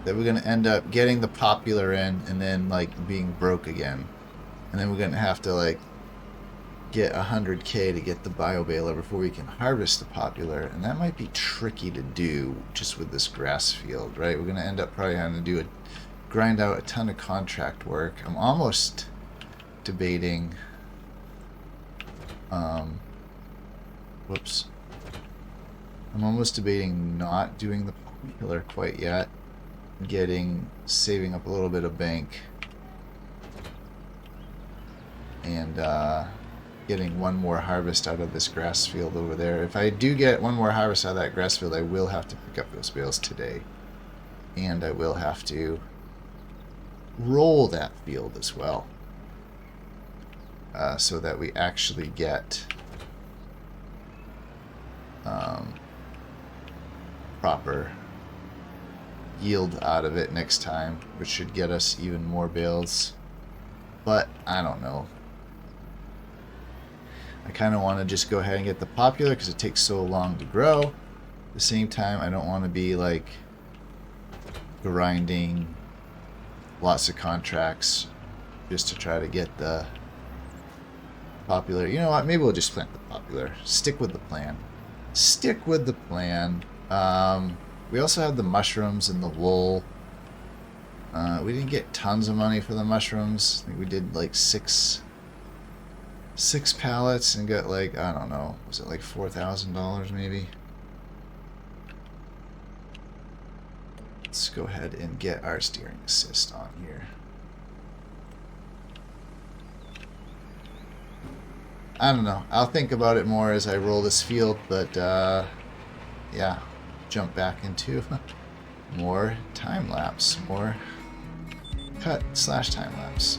that we're going to end up getting the popular in and then like being broke again. And then we're going to have to like get 100K to get the bio baler before we can harvest the popular, and that might be tricky to do just with this grass field, right? We're going to end up probably having to grind out a ton of contract work. I'm almost debating whoops. I'm almost debating not doing the popular quite yet, saving up a little bit of bank, and getting one more harvest out of this grass field over there. If I do get one more harvest out of that grass field, I will have to pick up those bales today, and I will have to roll that field as well, so that we actually get proper yield out of it next time, which should get us even more bales. But I don't know. I kind of want to just go ahead and get the popular because it takes so long to grow. At the same time, I don't want to be like grinding lots of contracts just to try to get the popular. You know what? Maybe we'll just plant the popular. Stick with the plan. Stick with the plan. We also have the mushrooms and the wool. We didn't get tons of money for the mushrooms. I think we did like six pallets and got like, I don't know, was it like $4,000 maybe? Let's go ahead and get our steering assist on here. I don't know. I'll think about it more as I roll this field, but yeah, jump back into more time lapse, more cut/time lapse.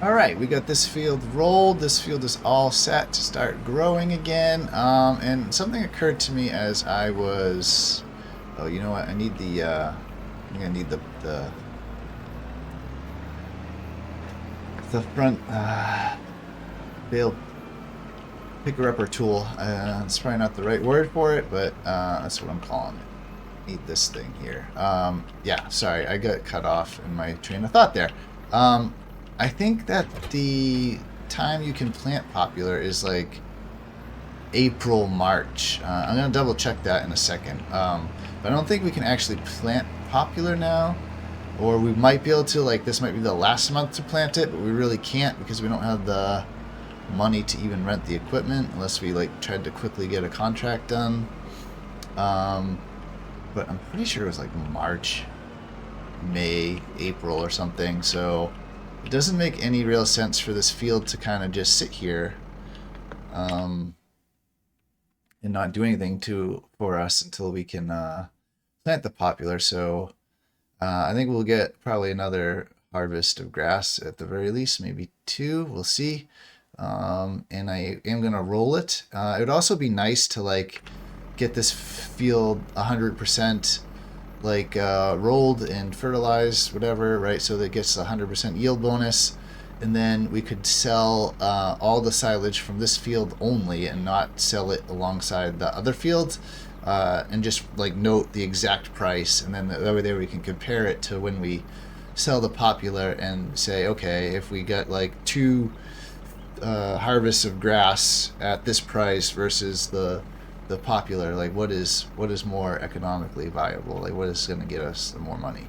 Alright, we got this field rolled. This field is all set to start growing again. And something occurred to me as I was... Oh, you know what? I need the... I'm going to need the front bale picker-upper tool. It's probably not the right word for it, but that's what I'm calling it. Need this thing here. Yeah, sorry, I got cut off in my train of thought there. I think that the time you can plant popular is like April, March. I'm going to double check that in a second. But I don't think we can actually plant popular now. Or we might be able to, like this might be the last month to plant it, but we really can't because we don't have the money to even rent the equipment unless we like tried to quickly get a contract done. But I'm pretty sure it was like March, May, April or something. So it doesn't make any real sense for this field to kind of just sit here and not do anything for us until we can plant the popular. So I think we'll get probably another harvest of grass at the very least, maybe 2. We'll see. And I am going to roll it. It would also be nice to like get this field 100% like rolled and fertilized, whatever, right? So that gets a 100% yield bonus, and then we could sell all the silage from this field only and not sell it alongside the other fields. and just like note the exact price, and then that way there we can compare it to when we sell the popular and say, okay, if we get like 2 harvests of grass at this price versus the popular, like what is more economically viable, like what is going to get us the more money.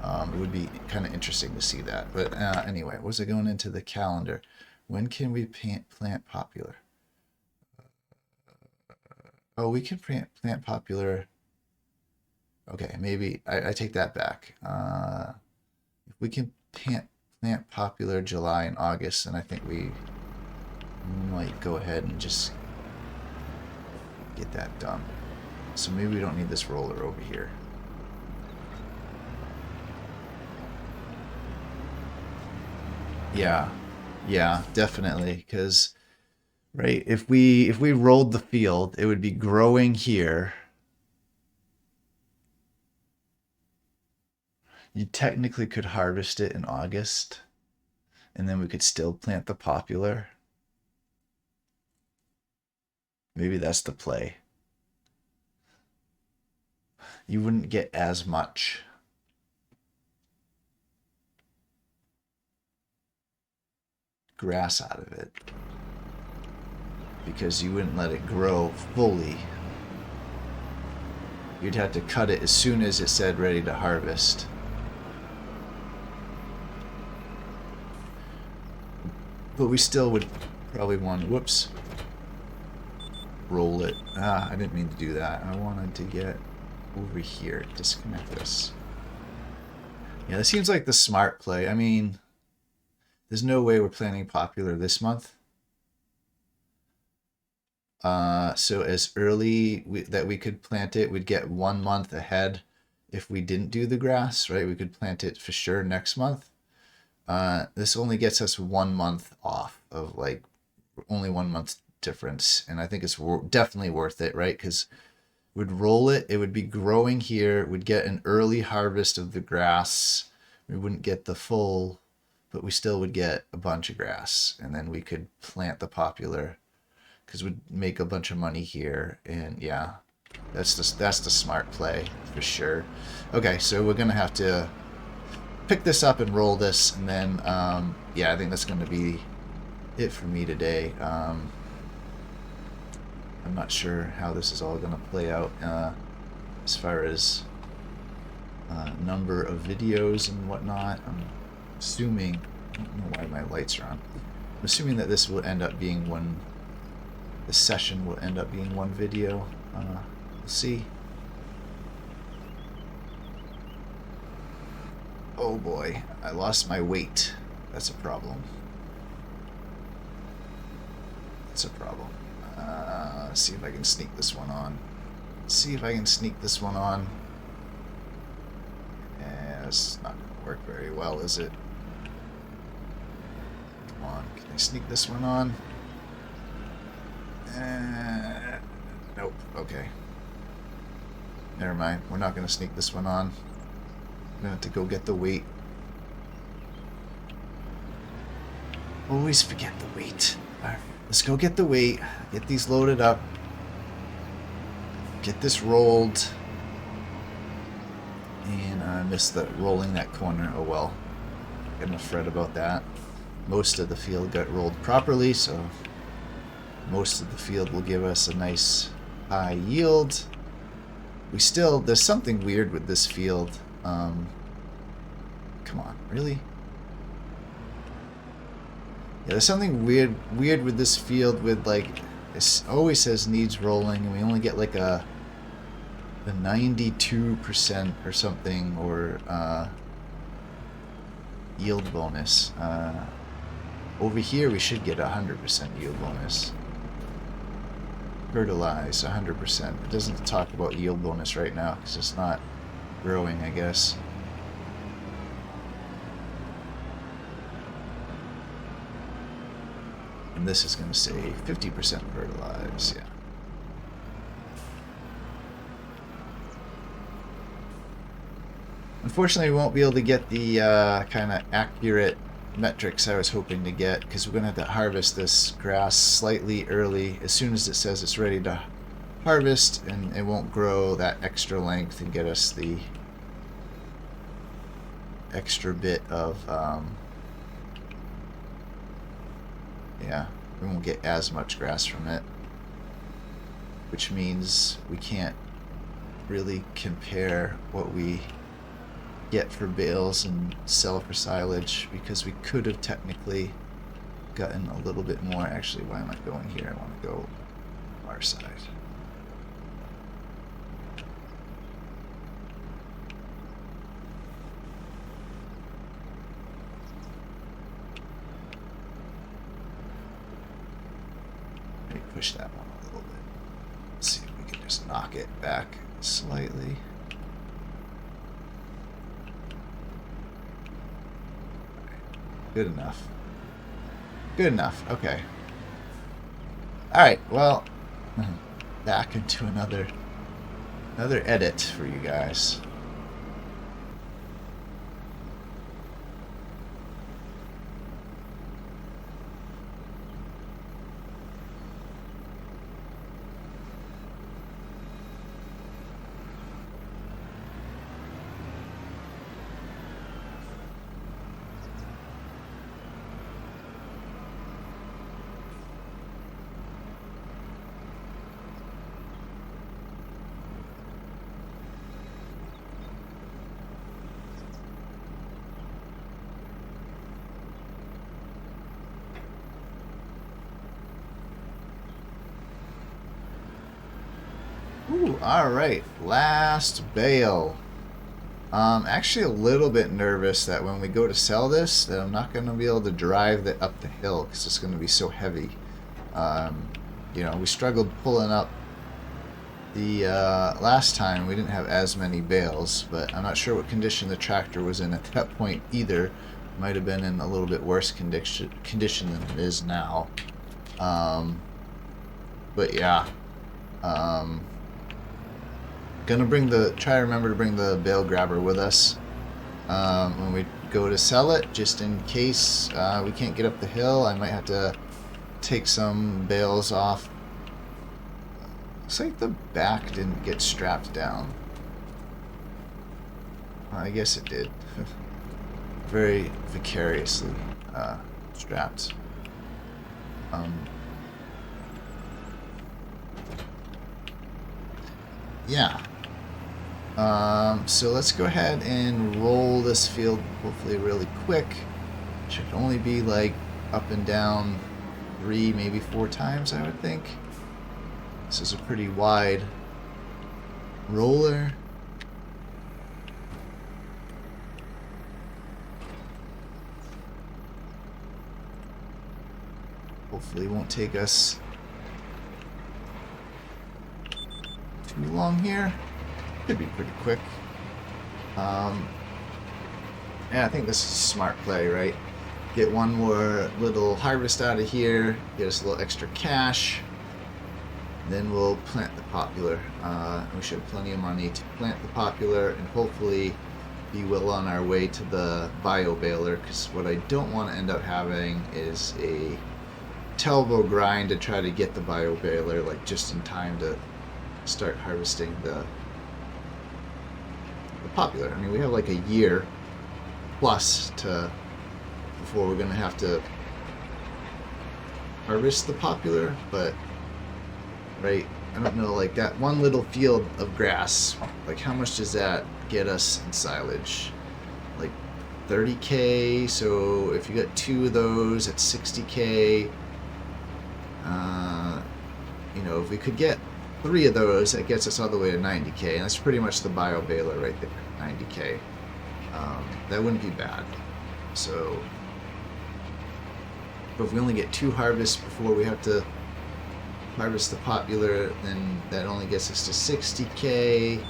It would be kind of interesting to see that. But anyway, was it going into the calendar? When can we plant popular? Oh, we can plant popular. Okay, maybe I take that back. If we can plant popular July and August, then I think we might go ahead and just get that done. So maybe we don't need this roller over here. Yeah, definitely. Because, right, if we rolled the field, it would be growing here. You technically could harvest it in August, and then we could still plant the popular. Maybe that's the play. You wouldn't get as much. Grass out of it because you wouldn't let it grow fully. You'd have to cut it as soon as it said ready to harvest. But we still would probably want, whoops, roll it. I didn't mean to do that. I wanted to get over here, disconnect this. Yeah, that seems like the smart play. I mean, there's no way we're planning popular this month. So as early that we could plant it, we'd get 1 month ahead if we didn't do the grass, right? We could plant it for sure next month. This only gets us 1 month off of like only 1 month difference. And I think it's definitely worth it, right? Because we'd roll it, it would be growing here, we'd get an early harvest of the grass. We wouldn't get the full, but we still would get a bunch of grass, and then we could plant the popular because we'd make a bunch of money here. And yeah, that's the smart play for sure. Okay, so we're gonna have to pick this up and roll this, and then yeah, I think that's gonna be it for me today. I'm not sure how this is all gonna play out as far as number of videos and whatnot. I'm assuming, I don't know why my lights are on. I'm assuming that this will end up being the session will end up being 1 video. We'll see. Oh boy, I lost my weight. That's a problem. That's a problem. Let's see if I can sneak this one on. It's not going to work very well, is it? Come on, can I sneak this one on? Nope, okay. Never mind, we're not going to sneak this one on. I'm going to have to go get the weight. Always forget the weight. Alright, let's go get the weight, get these loaded up, get this rolled. And I missed rolling that corner. Oh well. I'm gonna fret about that. Most of the field got rolled properly, so most of the field will give us a nice high yield. There's something weird with this field. Come on, really? Yeah, there's something weird with this field with like, it always says needs rolling, and we only get like a 92% or something, or yield bonus. Over here we should get 100% yield bonus. Fertilize 100%. It doesn't talk about yield bonus right now because it's not growing, I guess. And this is going to say 50% fertilize, yeah. Unfortunately, we won't be able to get the kind of accurate metrics I was hoping to get, because we're going to have to harvest this grass slightly early as soon as it says it's ready to harvest, and it won't grow that extra length and get us the extra bit of yeah, we won't get as much grass from it, which means we can't really compare what we get for bales and sell for silage, because we could have technically gotten a little bit more. Actually, why am I going here? I want to go our side. Maybe push that one a little bit. Let's see if we can just knock it back slightly. Good enough. Good enough. Okay. Alright, well, back into another edit for you guys. Ooh, alright, last bale. Actually a little bit nervous that when we go to sell this, that I'm not going to be able to drive it up the hill because it's going to be so heavy. You know, we struggled pulling up the last time. We didn't have as many bales, but I'm not sure what condition the tractor was in at that point either. Might have been in a little bit worse condition than it is now. But yeah. Gonna try to remember to bring the bale grabber with us when we go to sell it, just in case we can't get up the hill. I might have to take some bales off. Looks like the back didn't get strapped down. I guess it did. Very vicariously strapped. Yeah. So let's go ahead and roll this field, hopefully really quick. Should only be like up and down 3, maybe 4 times, I would think. This is a pretty wide roller. Hopefully it won't take us too long here. Could be pretty quick. Yeah, I think this is a smart play, right? Get one more little harvest out of here, get us a little extra cash, then we'll plant the popular. We should have plenty of money to plant the popular, and hopefully be well on our way to the bio baler, because what I don't want to end up having is a telvo grind to try to get the bio baler like just in time to start harvesting the popular. I mean, we have like a year plus before we're gonna have to harvest the popular, but right, I don't know, like that one little field of grass, like how much does that get us in silage? Like 30k, so if you got 2 of those at 60k, you know, if we could get 3 of those, that gets us all the way to 90k, and that's pretty much the bio baler right there, 90k. That wouldn't be bad. So, but if we only get 2 harvests before we have to harvest the popular, then that only gets us to 60k.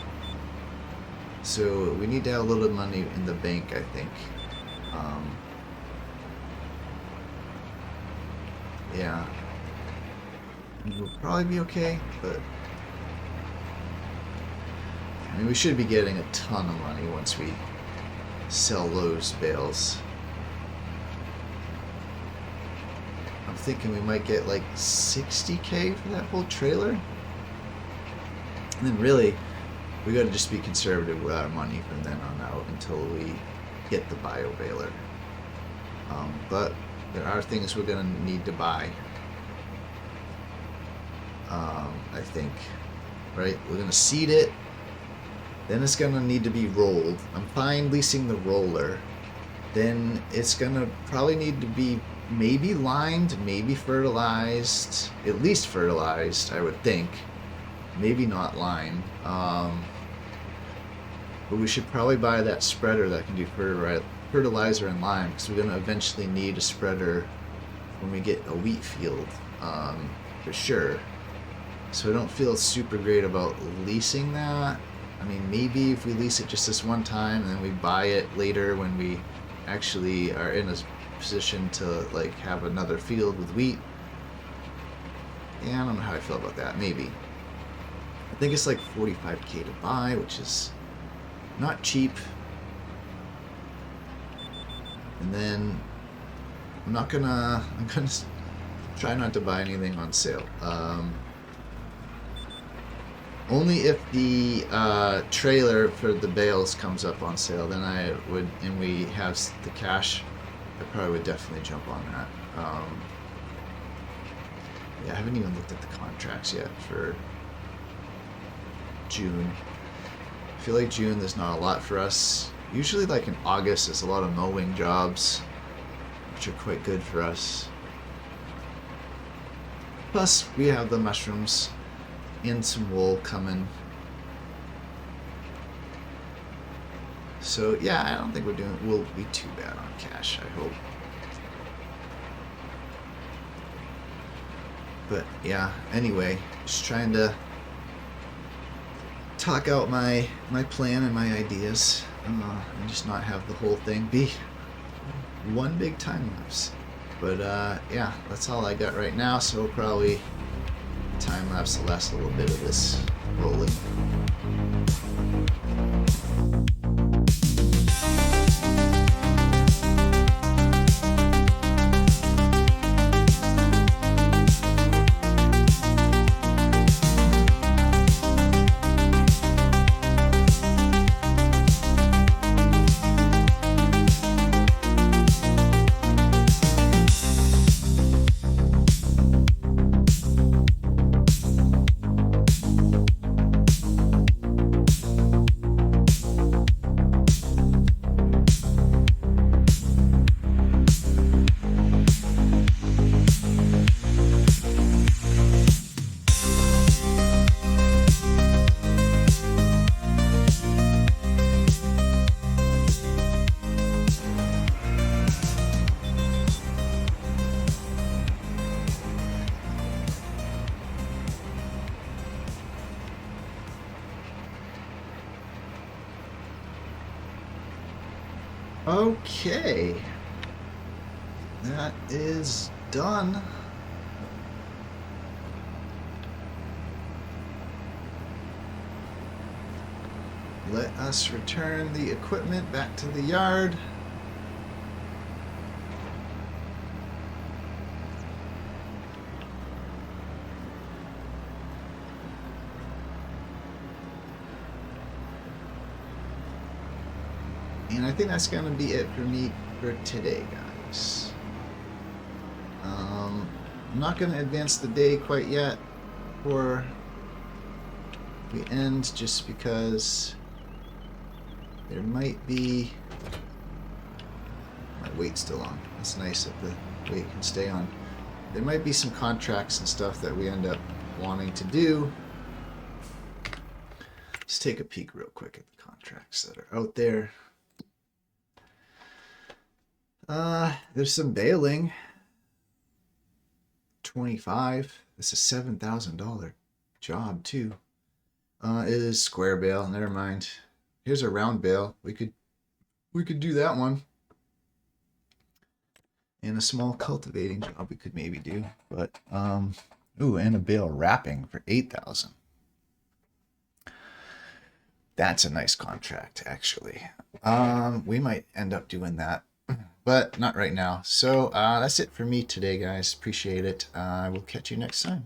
So we need to have a little money in the bank, I think. Yeah. We'll probably be okay, but I mean, we should be getting a ton of money once we sell those bales. I'm thinking we might get like 60k for that whole trailer. And then really, we got to just be conservative with our money from then on out until we get the bio baler. But there are things we're going to need to buy. I think, right? We're going to seed it. Then it's going to need to be rolled. I'm fine leasing the roller. Then it's going to probably need to be maybe lined, maybe fertilized, at least fertilized, I would think. Maybe not lined. But we should probably buy that spreader that can do fertilizer and lime, because we're going to eventually need a spreader when we get a wheat field, for sure. So I don't feel super great about leasing that. I mean, maybe if we lease it just this one time and then we buy it later when we actually are in a position to like have another field with wheat. Yeah, I don't know how I feel about that. Maybe. I think it's like 45k to buy, which is not cheap. And then I'm gonna try not to buy anything on sale. Only if the trailer for the bales comes up on sale, then I would, and we have the cash, I probably would definitely jump on that. Yeah, I haven't even looked at the contracts yet for June. I feel like June there's not a lot for us. Usually like in August there's a lot of mowing jobs, which are quite good for us. Plus we have the mushrooms and some wool coming. So yeah, I don't think we'll be too bad on cash, I hope. But yeah, anyway, just trying to talk out my plan and my ideas, and just not have the whole thing be one big time lapse. But yeah, that's all I got right now, so probably time lapse the last little bit of this rolling. Okay, that is done. Let us return the equipment back to the yard. And I think that's going to be it for me for today, guys. I'm not going to advance the day quite yet before we end, just because there might be... My weight's still on. That's nice that the weight can stay on. There might be some contracts and stuff that we end up wanting to do. Let's take a peek real quick at the contracts that are out there. There's some baling. 25. It's a $7,000 job too. It is square bale. Never mind. Here's a round bale. We could do that one. And a small cultivating job we could maybe do. But ooh, and a bale wrapping for 8,000. That's a nice contract, actually. We might end up doing that. But not right now. So that's it for me today, guys. Appreciate it. I will catch you next time.